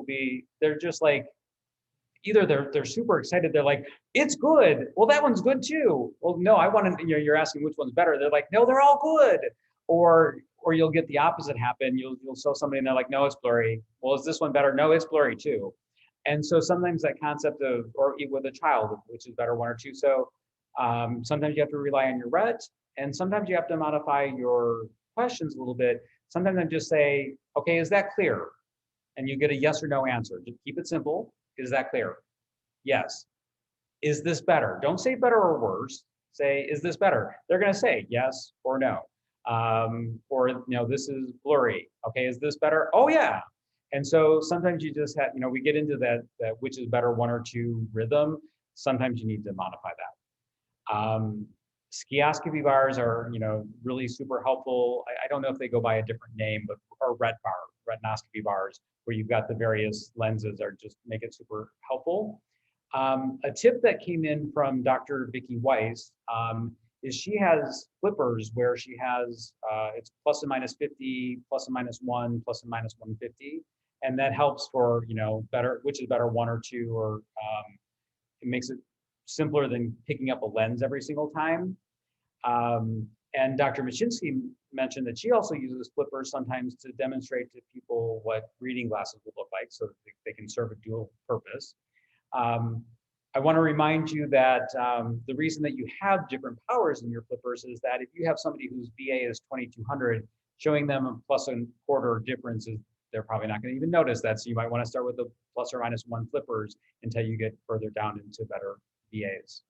they're just like, either they're super excited, they're like, it's good, well, that one's good too. Well, no, I want to, you're asking which one's better. They're like, no, they're all good. Or you'll get the opposite happen. You'll show somebody and they're like, no, it's blurry. Well, is this one better? No, it's blurry too. And so sometimes that concept of, or with a child, which is better, 1 or 2. So sometimes you have to rely on your ret, and sometimes you have to modify your questions a little bit. Sometimes I just say, okay, is that clear? And you get a yes or no answer. Just keep it simple. Is that clear? Yes. Is this better? Don't say better or worse. Say, is this better? They're going to say yes or no. Or, this is blurry. Okay, is this better? Oh, yeah. And so sometimes you just have, we get into that which is better, 1 or 2 rhythm. Sometimes you need to modify that. Skioscopy bars are, really super helpful. I don't know if they go by a different name, but or retinoscopy bars, where you've got the various lenses, are just make it super helpful. A tip that came in from Dr. Vicki Weiss is she has flippers where she has, it's plus and minus 50, plus and minus 1, plus and minus 150. And that helps for, better, which is better, 1 or 2, or it makes it simpler than picking up a lens every single time. And Dr. Machinsky mentioned that she also uses flippers sometimes to demonstrate to people what reading glasses would look like, so that they can serve a dual purpose. I want to remind you that the reason that you have different powers in your flippers is that if you have somebody whose BA is 2200, showing them a plus and quarter difference, they're probably not going to even notice that. So you might want to start with the plus or minus 1 flippers until you get further down into better BAs.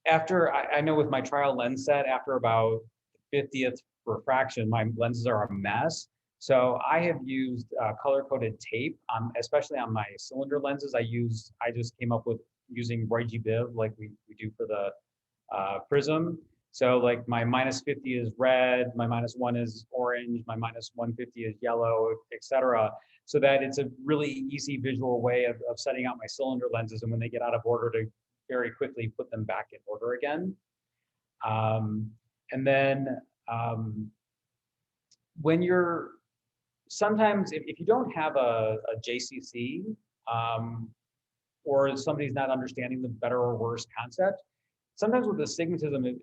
I know with my trial lens set, after about 50th refraction, my lenses are a mess. So I have used color-coded tape, especially on my cylinder lenses. I just came up with using Roy G. Biv, like we do for the prism. So like my minus 50 is red, my minus 1 is orange, my minus 150 is yellow, etc. So that it's a really easy visual way of setting out my cylinder lenses, and when they get out of order, to very quickly put them back in order again. And then when you're, sometimes if you don't have a JCC, or somebody's not understanding the better or worse concept, sometimes with astigmatism, and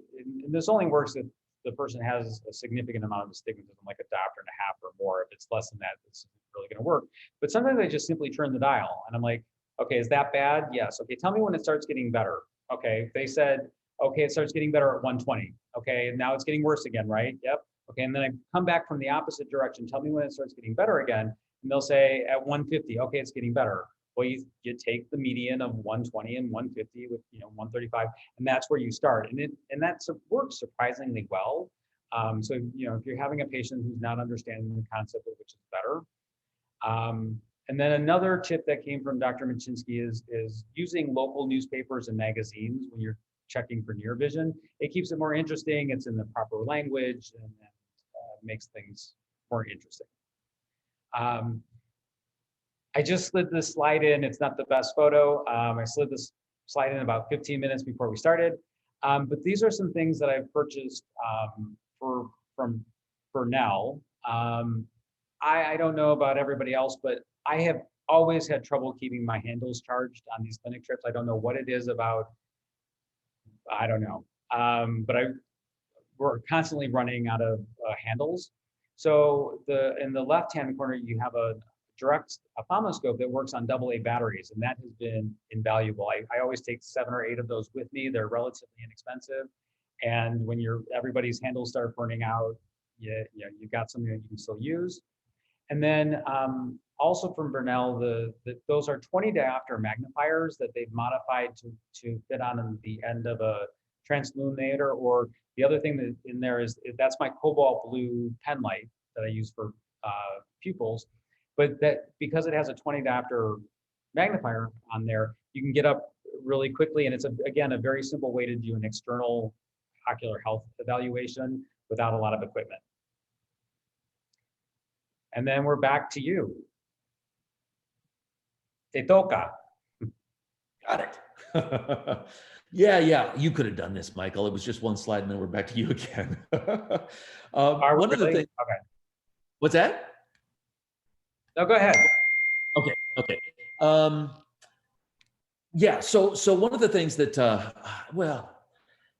this only works if the person has a significant amount of astigmatism, like a diopter and a half or more. If it's less than that, it's really going to work. But sometimes they just simply turn the dial, and I'm like, okay, is that bad? Yes. Okay, tell me when it starts getting better. Okay, they said, okay, it starts getting better at 120. Okay, and now it's getting worse again, right? Yep. Okay, and then I come back from the opposite direction. Tell me when it starts getting better again, and they'll say at 150. Okay, it's getting better. Well, you take the median of 120 and 150 with 135, and that's where you start, and that works surprisingly well. So if you're having a patient who's not understanding the concept of which is better. And then another tip that came from Dr. Machinsky is using local newspapers and magazines when you're checking for near vision. It keeps it more interesting. It's in the proper language, and makes things more interesting. I just slid this slide in. It's not the best photo. I slid this slide in about 15 minutes before we started. But these are some things that I've purchased from Burnell. I don't know about everybody else, but I have always had trouble keeping my handles charged on these clinic trips. I don't know what it is about. I don't know. But we're constantly running out of handles. So in the left-hand corner, you have a direct ophthalmoscope that works on AA batteries, and that has been invaluable. I always take 7 or 8 of those with me. They're relatively inexpensive, and when everybody's handles start burning out, you've got something that you can still use. And then also from Burnell, those are 20 diopter magnifiers that they've modified to fit on the end of a transilluminator. Or the other thing that in there that's my cobalt blue pen light that I use for pupils. But that because it has a 20 diopter magnifier on there, you can get up really quickly, and it's again a very simple way to do an external ocular health evaluation without a lot of equipment. And then we're back to you. Te toca. Got it. Yeah, you could have done this, Michael. It was just one slide, and then we're back to you again. One of the things. Okay. What's that? No, go ahead. Okay. Yeah. So one of the things that,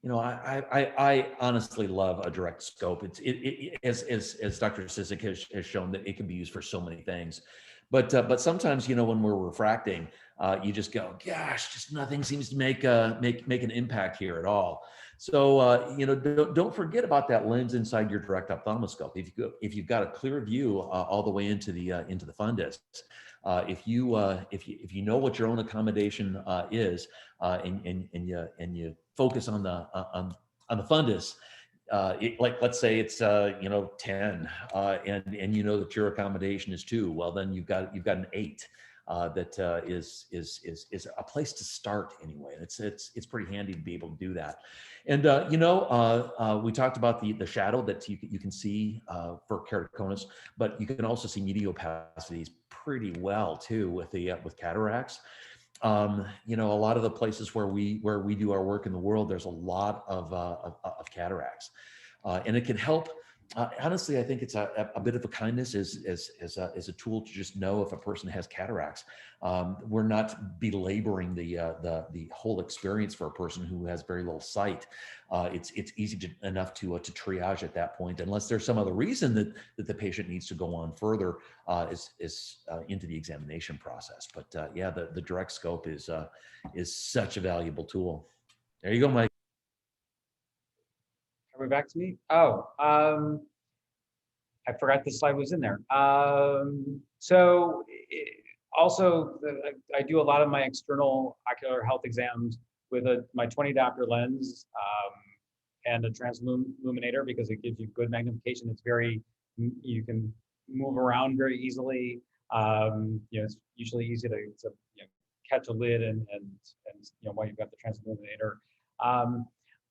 I honestly love a direct scope. As Dr. Sisek has shown that it can be used for so many things, but sometimes when we're refracting, you just go, gosh, just nothing seems to make an impact here at all. So don't forget about that lens inside your direct ophthalmoscope. If you've got a clear view all the way into the fundus, if you know what your own accommodation is, and you focus on the fundus, let's say it's 10, and you know that your accommodation is 2. Well, then you've got an 8. That is a place to start anyway. It's pretty handy to be able to do that. And we talked about the shadow that you can see for keratoconus, but you can also see medial opacities pretty well too with cataracts. A lot of the places where we do our work in the world, there's a lot of cataracts, and it can help. Honestly, I think it's a bit of a kindness as a tool to just know if a person has cataracts. We're not belaboring the whole experience for a person who has very little sight. It's easy enough to triage at that point, unless there's some other reason that the patient needs to go on further into the examination process. But the direct scope is such a valuable tool. There you go, Mike. Are we back to me? Oh, I forgot the slide was in there. Also, I do a lot of my external ocular health exams with my 20 diopter lens and a transilluminator, because it gives you good magnification. You can move around very easily. It's usually easy to catch a lid and while you've got the transilluminator.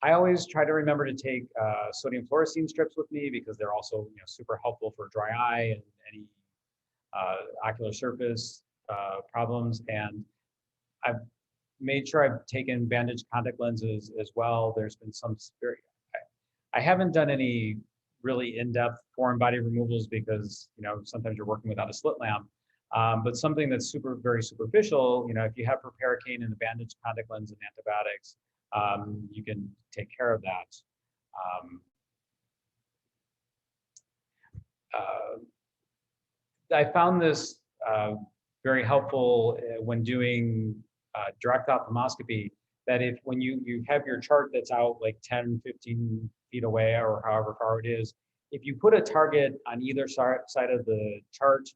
I always try to remember to take sodium fluorescein strips with me, because they're also super helpful for dry eye and any ocular surface problems. And I've made sure I've taken bandaged contact lenses as well. There's been some I haven't done any really in-depth foreign body removals, because sometimes you're working without a slit lamp. But something that's very superficial, if you have proparacaine and a bandaged contact lens and antibiotics, you can take care of that. I found this very helpful when doing direct ophthalmoscopy, that if when you have your chart that's out like 10, 15 feet away or however far it is, if you put a target on either side of the chart,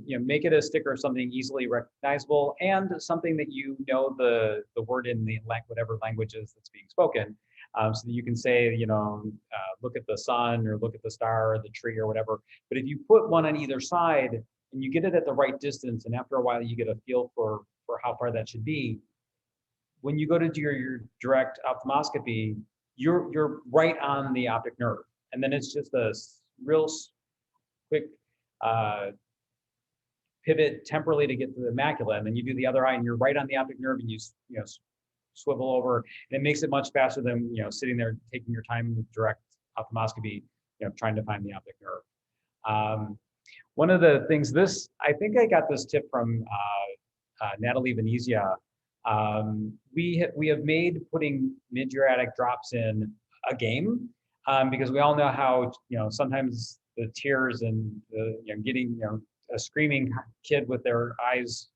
make it a sticker of something easily recognizable and something that you know the word in the whatever language is that's being spoken. So that you can say, look at the sun or look at the star or the tree or whatever. But if you put one on either side and you get it at the right distance, and after a while you get a feel for how far that should be, when you go to do your direct ophthalmoscopy, you're right on the optic nerve. And then it's just a real quick pivot temporally to get to the macula, and then you do the other eye and you're right on the optic nerve, and you swivel over, and it makes it much faster than sitting there taking your time with direct ophthalmoscopy, trying to find the optic nerve. One of the things, I think I got this tip from Natalie Venezia. We have made putting mid-uriatic drops in a game, because we all know how sometimes the tears and the getting a screaming kid with their eyes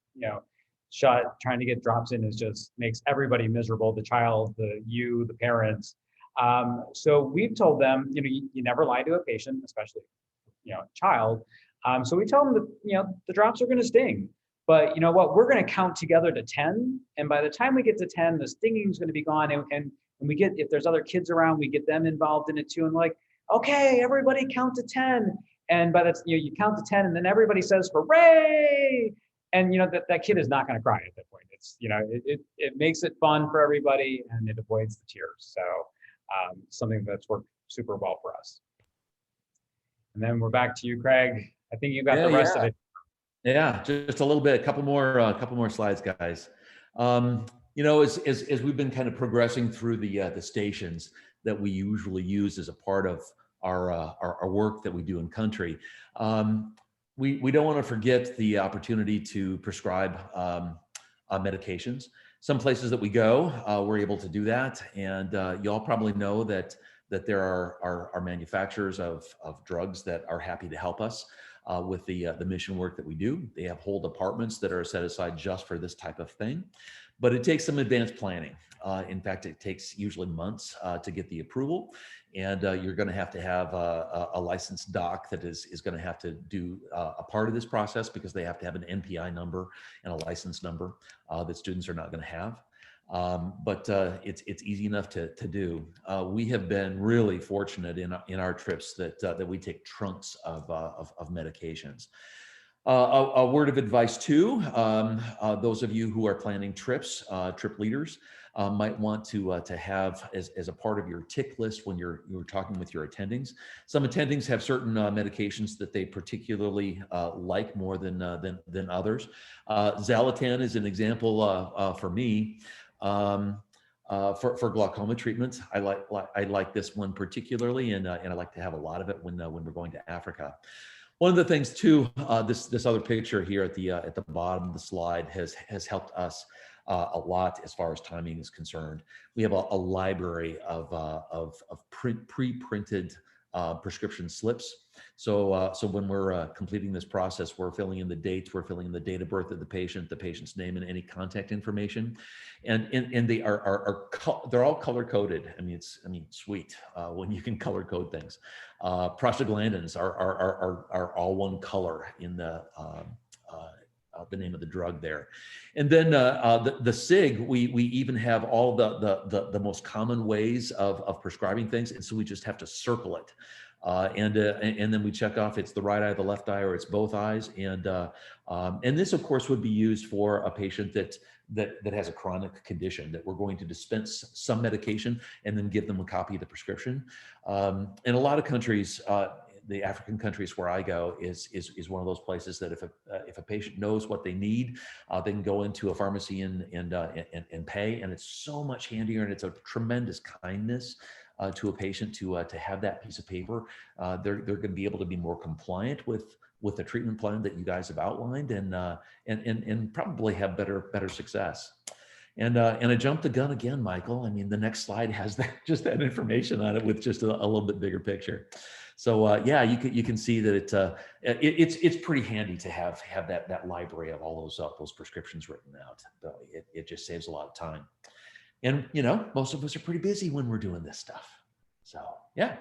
shut trying to get drops in is just makes everybody miserable, the child, the parents. So we've told them, you never lie to a patient, especially child. So we tell them that the drops are going to sting, but you know what, we're going to count together to 10, and by the time we get to 10, the stinging is going to be gone, and we get, if there's other kids around, we get them involved in it too, and like, okay, everybody count to 10. And by that, you count to 10, and then everybody says hooray, and that kid is not going to cry at that point. It's it makes it fun for everybody, and it avoids the tears. So something that's worked super well for us. And then we're back to you, Craig. I think you got the rest of it. Yeah, just a little bit, a couple more slides, guys. As we've been kind of progressing through the stations that we usually use as a part of our work that we do in country, we don't want to forget the opportunity to prescribe medications. Some places that we go, we're able to do that, and you all probably know that there are manufacturers of drugs that are happy to help us with the mission work that we do. They have whole departments that are set aside just for this type of thing, but it takes some advanced planning. In fact, it takes usually months to get the approval, and you're going to have a licensed doc that is going to have to do a part of this process, because they have to have an NPI number and a license number that students are not going to have. But it's easy enough to do. We have been really fortunate in our trips that we take trunks of medications. A word of advice too, those of you who are planning trips, trip leaders, might want to have as a part of your tick list when you're talking with your attendings. Some attendings have certain medications that they particularly like more than others. Xalatan is an example for me. For glaucoma treatments, I like this one particularly, and I like to have a lot of it when we're going to Africa. One of the things too, this other picture here at the bottom of the slide has helped us a lot as far as timing is concerned. We have a library of pre-printed prescription slips. So when we're completing this process, we're filling in the dates, we're filling in the date of birth of the patient's name, and any contact information, and they're all color coded. I mean, sweet when you can color code things. Prostaglandins are all one color in the name of the drug there. And then the SIG, we even have all the most common ways of prescribing things, and so we just have to circle it. And then we check off it's the right eye, the left eye, or it's both eyes. And this, of course, would be used for a patient that has a chronic condition that we're going to dispense some medication and then give them a copy of the prescription. In a lot of countries, the African countries where I go is one of those places that if a patient knows what they need, they can go into a pharmacy and pay, and it's so much handier, and it's a tremendous kindness to a patient to have that piece of paper. They're going to be able to be more compliant with the treatment plan that you guys have outlined, and probably have better success. And I jumped the gun again, Michael. I mean, the next slide has just that information on it with just a little bit bigger picture. So yeah, you can see that it's pretty handy to have that library of all those prescriptions written out. It just saves a lot of time. And most of us are pretty busy when we're doing this stuff. So yeah.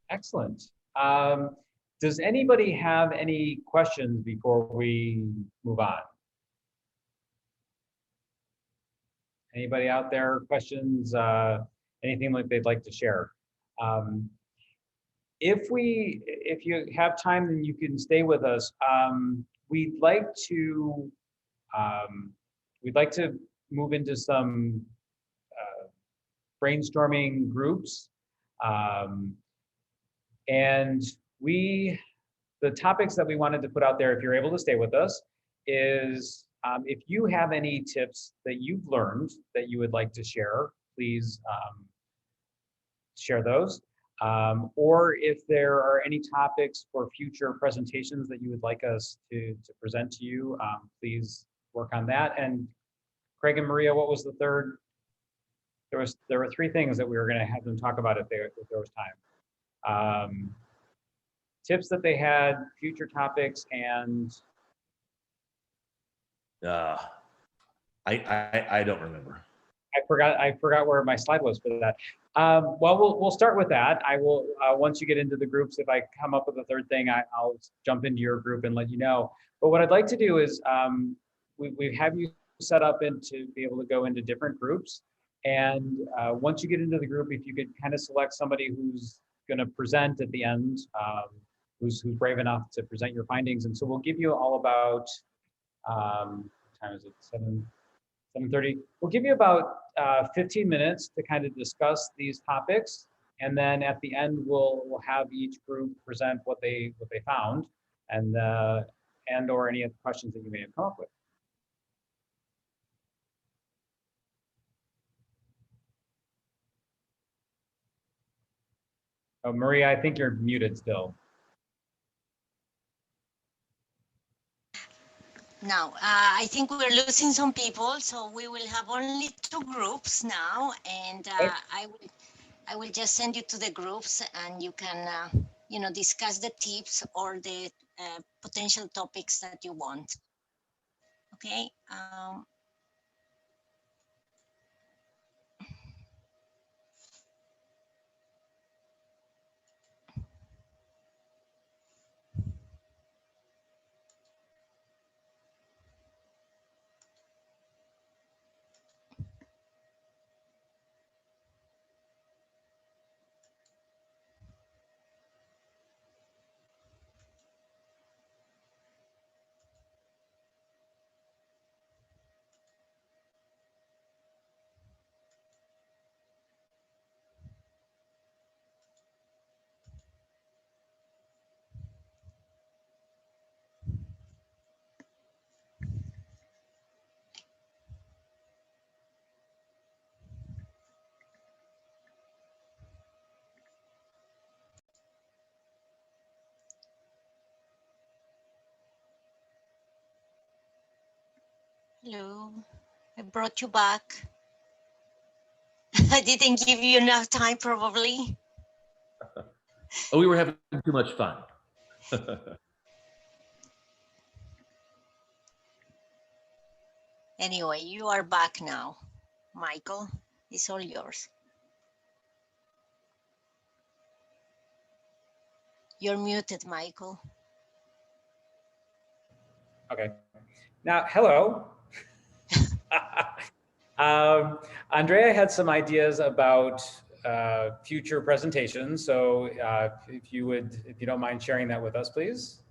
Excellent. Does anybody have any questions before we move on? Anybody out there, questions, anything like they'd like to share? If you have time, then you can stay with us. We'd like to move into some brainstorming groups. And the topics that we wanted to put out there, if you're able to stay with us, is if you have any tips that you've learned that you would like to share, please share those. Or if there are any topics for future presentations that you would like us to present to you, please work on that. And Craig and Maria, what was the third? There were three things that we were going to have them talk about if there was time. Tips that they had, future topics, and I don't remember. I forgot where my slide was for that. Well, we'll start with that. I will once you get into the groups, if I come up with a third thing, I'll jump into your group and let you know. But what I'd like to do is we have you set up to be able to go into different groups. And once you get into the group, if you could kind of select somebody who's going to present at the end, who's brave enough to present your findings. And so we'll give you all about, what time is it, 7:30? We'll give you about 15 minutes to kind of discuss these topics. And then at the end, we'll have each group present what they found and or any of the questions that you may have come up with. Oh, Maria, I think you're muted still. Now, I think we're losing some people, so we will have only 2 groups now, and I will just send you to the groups, and you can, discuss the tips or the potential topics that you want. Okay. Hello, I brought you back. I didn't give you enough time, probably. Oh, we were having too much fun. Anyway, you are back now. Michael, it's all yours. You're muted, Michael. Okay. Now, hello. Andrea had some ideas about future presentations. So if you don't mind sharing that with us, please.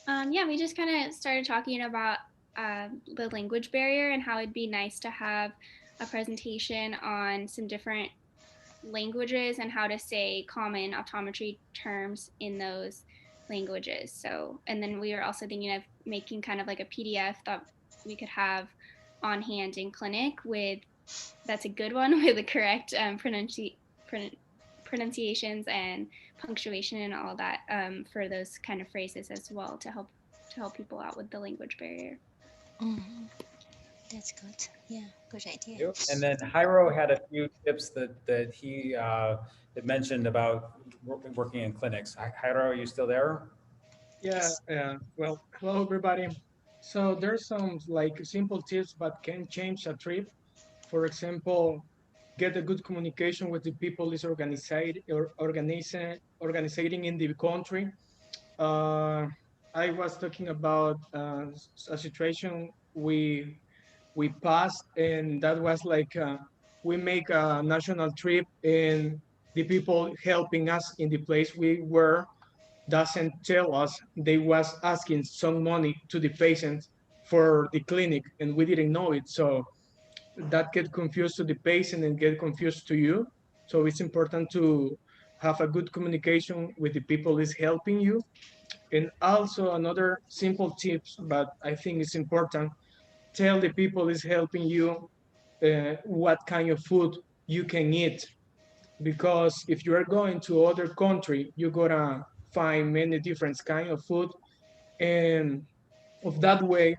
Yeah, we just kind of started talking about the language barrier and how it'd be nice to have a presentation on some different languages and how to say common optometry terms in those languages. So, and then we were also thinking of making kind of like a PDF that we could have on hand in clinic that's a good one with the correct pronunciations and punctuation and all that for those kind of phrases as well to help people out with the language barrier. Mm-hmm. That's good. Yeah, good idea. You. And then Jairo had a few tips that he had mentioned about working in clinics. Jairo, are you still there? Yeah, well, hello everybody. So there's some like simple tips but can change a trip. For example, get a good communication with the people is organizing in the country. Uh, I was talking about a situation we passed, and that was like we make a national trip, and the people helping us in the place we were doesn't tell us they was asking some money to the patients for the clinic, and we didn't know it. So that get confused to the patient and get confused to you. So it's important to have a good communication with the people is helping you. And also another simple tips, but I think it's important, tell the people is helping you what kind of food you can eat, because if you are going to other country, you're gonna find many different kind of food, and of that way,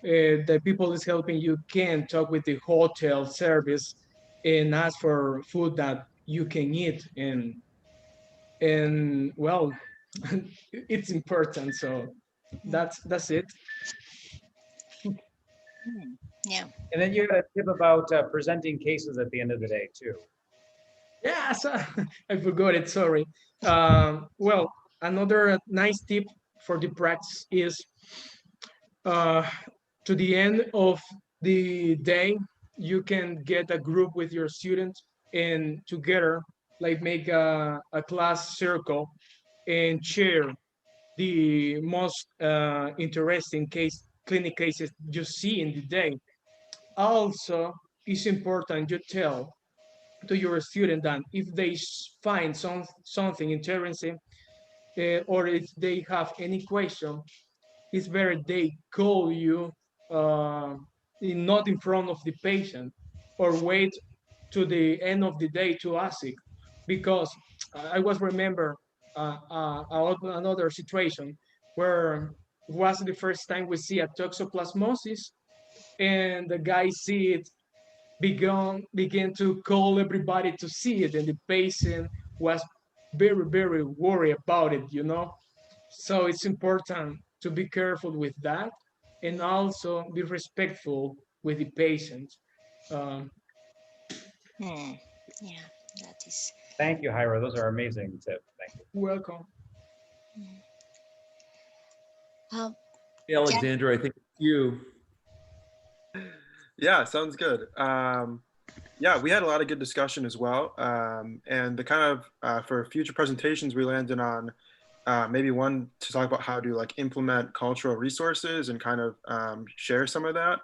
the people is helping you can talk with the hotel service and ask for food that you can eat, and well, it's important. So that's it. Yeah. And then you had a tip about presenting cases at the end of the day too. Yeah, so, I forgot it. Sorry. Well, another nice tip for the practice is uh, to the end of the day, you can get a group with your students and together, like make a class circle and share the most interesting clinic cases you see in the day. Also, it's important you tell to your student that if they find something interesting, or if they have any question, it's better they call you, uh, not in front of the patient, or wait to the end of the day to ask it. Because I was remember another situation where it was the first time we see a toxoplasmosis, and the guy see it, began to call everybody to see it, and the patient was very worried about it. So it's important to be careful with that, and also be respectful with the patient. um, Hmm. Yeah, that is. Thank you, Jairo. Those are amazing tips. Thank you. Welcome. Uh, Hey, Alexander, I think it's you. Yeah, sounds good. Yeah, we had a lot of good discussion as well. And the kind of, for future presentations, we landed on maybe one to talk about how to like implement cultural resources and kind of share some of that.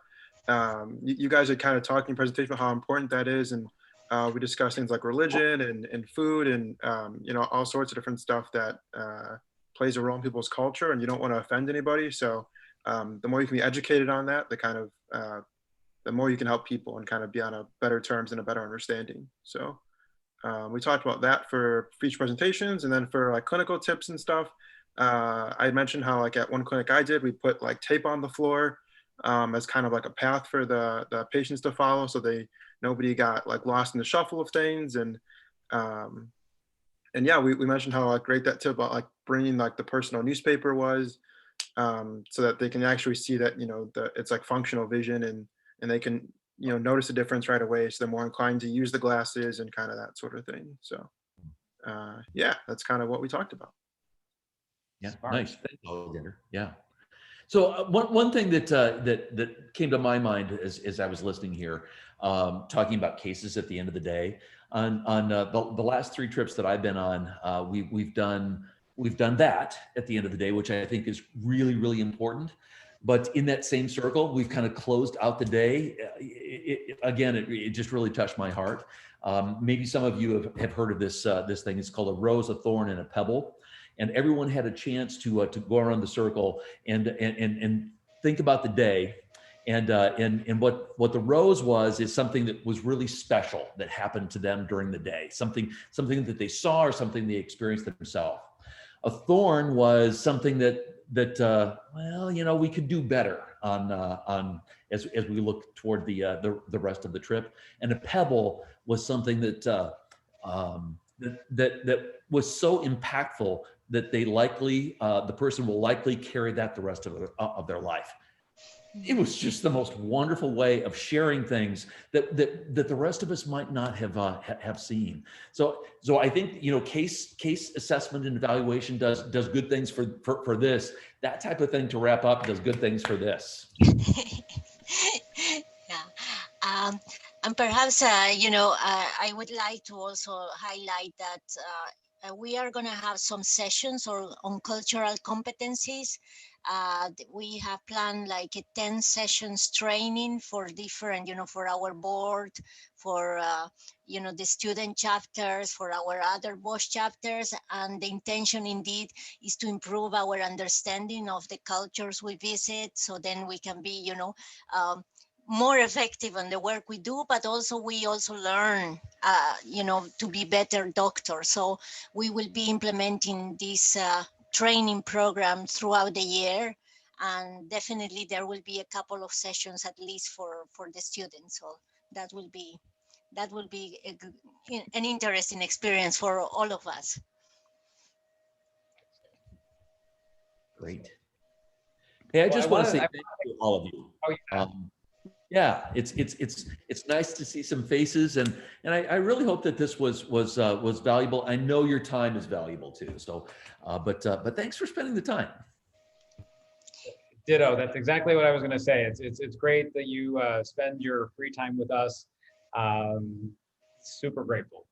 You guys are kind of talking in presentation about how important that is. And we discussed things like religion and food and, all sorts of different stuff that plays a role in people's culture, and you don't want to offend anybody. So the more you can be educated on that, the more you can help people and kind of be on a better terms and a better understanding. So we talked about that for future presentations, and then for like clinical tips and stuff. I mentioned how like at one clinic I did, we put like tape on the floor as kind of like a path for the patients to follow, so nobody got like lost in the shuffle of things. And yeah, we mentioned how like great that tip about like bringing like the personal newspaper was, so that they can actually see that it's like functional vision, and they can notice the difference right away, so they're more inclined to use the glasses and kind of that sort of thing. So yeah, that's kind of what we talked about. Yeah, Smart. nice. Thanks, Alexander. Yeah. So one thing that came to my mind as I was listening here, talking about cases at the end of the day, on the last 3 trips that I've been on, we've done that at the end of the day, which I think is really important. But in that same circle, we've kind of closed out the day. It just really touched my heart. Maybe some of you have heard of this thing. It's called a rose, a thorn, and a pebble. And everyone had a chance to go around the circle and think about the day. And what the rose is something that was really special that happened to them during the day, something that they saw or something they experienced themselves. A thorn was something that well, you know, we could do better on as we look toward the rest of the trip. And a pebble was something that that was so impactful that they likely the person will likely carry that the rest of their life. It was just the most wonderful way of sharing things that the rest of us might not have seen. So I think, you know, case assessment and evaluation does good things for this. That type of thing to wrap up does good things for this. Yeah. And perhaps, you know, I would like to also highlight that we are going to have some sessions on cultural competencies. We have planned like a 10 sessions training for different, you know, for our board, for, you know, the student chapters, for our other SVOSH chapters. And the intention indeed is to improve our understanding of the cultures we visit. So then we can be, you know, more effective in the work we do, but also we also learn, you know, to be better doctors. So we will be implementing this training program throughout the year, and definitely there will be a couple of sessions at least for the students. So that will be an interesting experience for all of us. Great. Hey, I just want to say thank you to all of you. Oh, yeah. Yeah, it's nice to see some faces, and I really hope that this was valuable. I know your time is valuable too. So, but thanks for spending the time. Ditto. That's exactly what I was going to say. It's great that you spend your free time with us. Super grateful.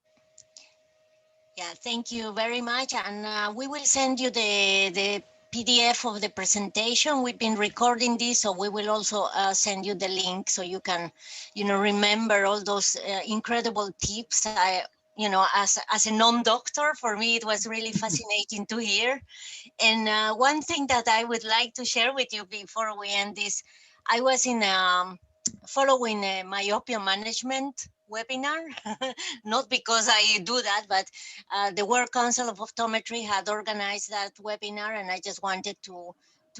Yeah, thank you very much. And we will send you the PDF of the presentation. We've been recording this, so we will also send you the link so you can, you know, remember all those incredible tips. You know, as a non-doctor, for me, it was really fascinating to hear. And one thing that I would like to share with you before we end this, I was in following a myopia management webinar, not because I do that, but the World Council of Optometry had organized that webinar, and I just wanted to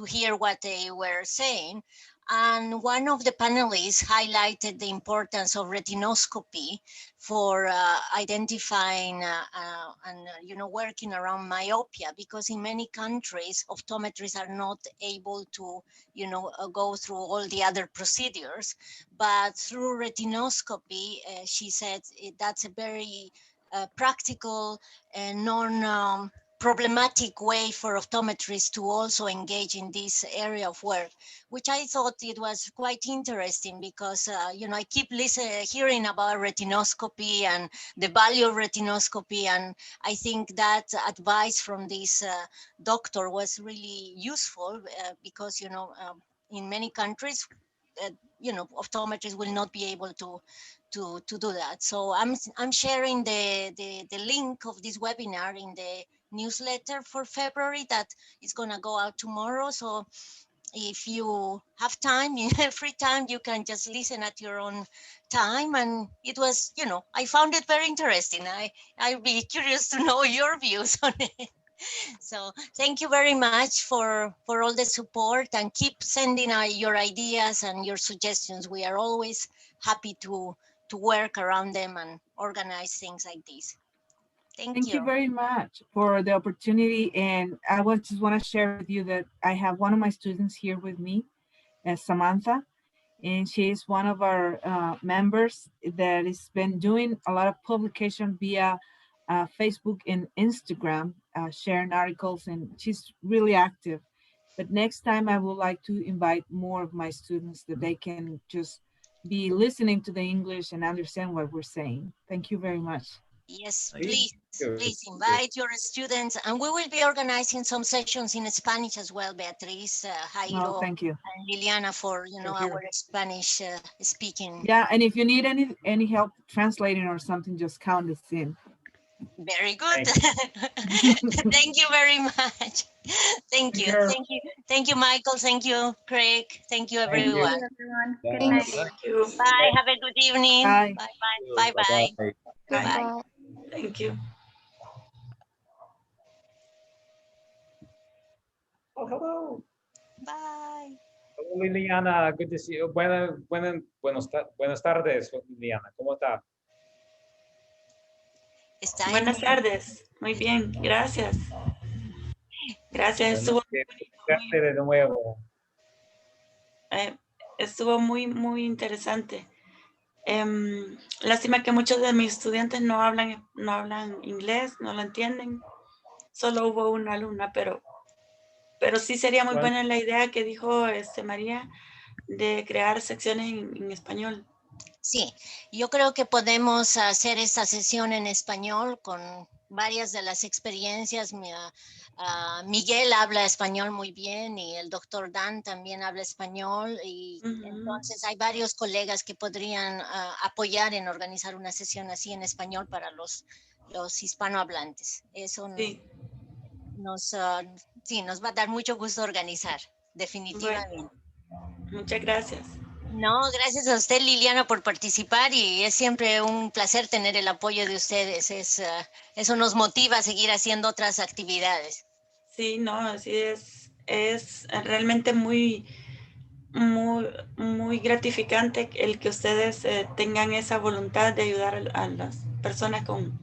hear what they were saying. And one of the panelists highlighted the importance of retinoscopy for identifying and you know, working around myopia, because in many countries optometrists are not able to, you know, go through all the other procedures, but through retinoscopy, she said that's a very practical and non problematic way for optometrists to also engage in this area of work, which I thought it was quite interesting, because you know, I keep hearing about retinoscopy and the value of retinoscopy, and I think that advice from this doctor was really useful, because you know, in many countries, you know, optometrists will not be able to do that. So I'm sharing the link of this webinar in the newsletter for February that is going to go out tomorrow. So if you have time, free time, you can just listen at your own time. And it was, you know, I found it very interesting. I'd be curious to know your views on it. So thank you very much for all the support, and keep sending your ideas and your suggestions. We are always happy to work around them and organize things like this. Thank you very much for the opportunity. And I just want to share with you that I have one of my students here with me, Samantha, and she is one of our members that has been doing a lot of publication via Facebook and Instagram, sharing articles, and she's really active. But next time I would like to invite more of my students that they can just be listening to the English and understand what we're saying. Thank you very much. Yes, please invite your students, and we will be organizing some sessions in Spanish as well, Beatriz, Jairo, thank you, and Liliana, for our Spanish speaking. Yeah, and if you need any help translating or something, just count us in. Very good. Thank you very much. Thank you. Thank you, Michael. Thank you, Craig. Thank you, everyone. Thank you, everyone. Good night. Thank you. Bye. Have a good evening. Bye. Bye. Bye. Bye. Bye. Thank you. Oh, hello. Bye. Hello, Liliana. Good to see you. Buenas tardes, Liliana. ¿Cómo está? Está en Buenas tardes. Muy bien, gracias. Gracias. Bueno, escucharte de nuevo. Estuvo muy interesante. Lástima que muchos de mis estudiantes no hablan inglés, no lo entienden. Solo hubo una alumna, pero sí sería muy buena la idea que dijo María de crear secciones en español. Sí, yo creo que podemos hacer esta sesión en español con varias de las experiencias. Miguel habla español muy bien y el doctor Dan también habla español y entonces hay varios colegas que podrían apoyar en organizar una sesión así en español para los hispanohablantes. Eso Sí. nos va a dar mucho gusto organizar, definitivamente. Bueno, muchas gracias. No, gracias a usted, Liliana, por participar y es siempre un placer tener el apoyo de ustedes. Eso nos motiva a seguir haciendo otras actividades. Sí, no, así es realmente muy gratificante el que ustedes tengan esa voluntad de ayudar a las personas con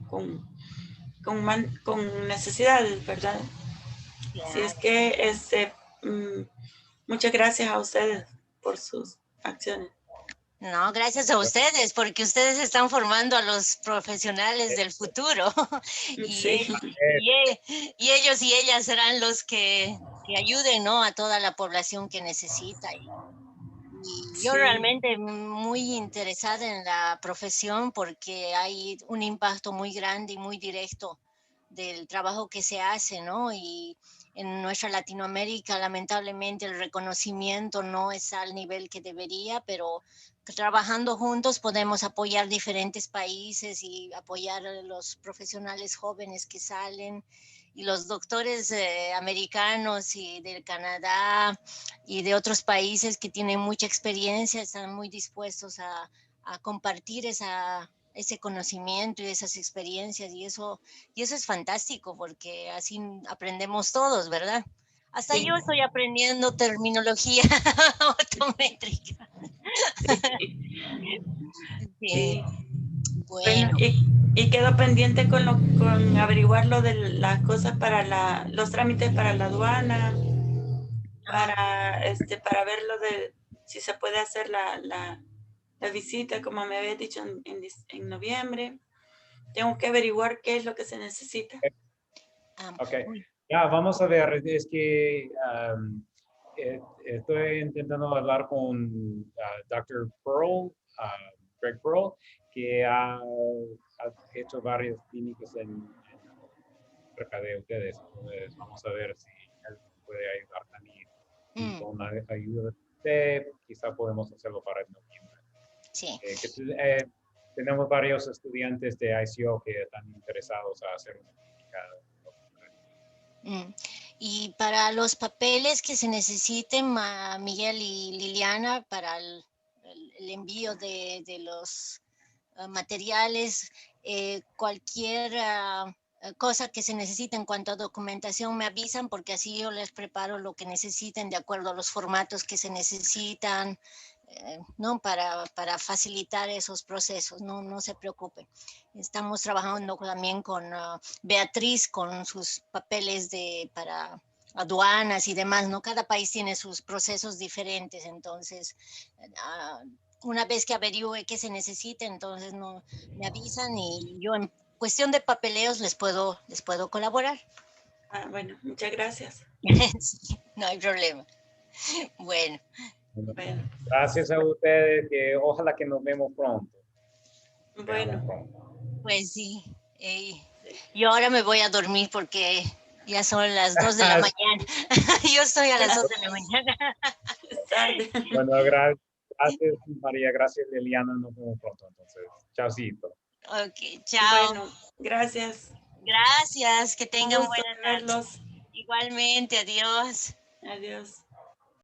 necesidades, ¿verdad? Así es que muchas gracias a ustedes por sus acciones. No, gracias a ustedes, porque ustedes están formando a los profesionales del futuro Sí. y ellos y ellas serán los que ayuden, ¿no? A toda la población que necesita. Y yo realmente muy interesada en la profesión porque hay un impacto muy grande y muy directo del trabajo que se hace, ¿no? Y en nuestra Latinoamérica, lamentablemente, el reconocimiento no está al nivel que debería, pero trabajando juntos podemos apoyar diferentes países y apoyar a los profesionales jóvenes que salen y los doctores americanos y del Canadá y de otros países que tienen mucha experiencia están muy dispuestos a compartir ese conocimiento y esas experiencias y eso es fantástico porque así aprendemos todos, ¿verdad? Hasta yo estoy aprendiendo terminología autométrica. Sí. Bueno. Y quedo pendiente con averiguar lo de las cosas para los trámites para la aduana, para ver lo de si se puede hacer la visita, como me había dicho en noviembre. Tengo que averiguar qué es lo que se necesita. Ok, ya, vamos a ver, es que estoy intentando hablar con Dr. Pearl, Greg Pearl, que ha hecho varias clínicas cerca de ustedes. Entonces, vamos a ver si él puede ayudar también. Y con la ayuda de usted, quizá podemos hacerlo para el noviembre. Sí. Tenemos varios estudiantes de ICO que están interesados a hacer una clínica. Y para los papeles que se necesiten, Miguel y Liliana, para el envío de los materiales, cualquier cosa que se necesite en cuanto a documentación me avisan porque así yo les preparo lo que necesiten de acuerdo a los formatos que se necesitan, ¿no? Para facilitar esos procesos, no se preocupen. Estamos trabajando también con Beatriz, con sus papeles para aduanas y demás, ¿no? Cada país tiene sus procesos diferentes, entonces una vez que averigüe qué se necesita, entonces me avisan y yo en cuestión de papeleos les puedo colaborar. Bueno, muchas gracias. Sí, no hay problema. Bueno. Gracias a ustedes, que ojalá que nos vemos pronto. Bueno. Pues sí. Yo ahora me voy a dormir porque ya son las 2 de la mañana. Yo estoy a las 2 de la mañana. Bueno, gracias María, gracias Liliana, nos vemos pronto entonces. Chaucito. Ok, chao. Bueno, gracias. Gracias, que tengan buena noche. Igualmente, adiós. Adiós.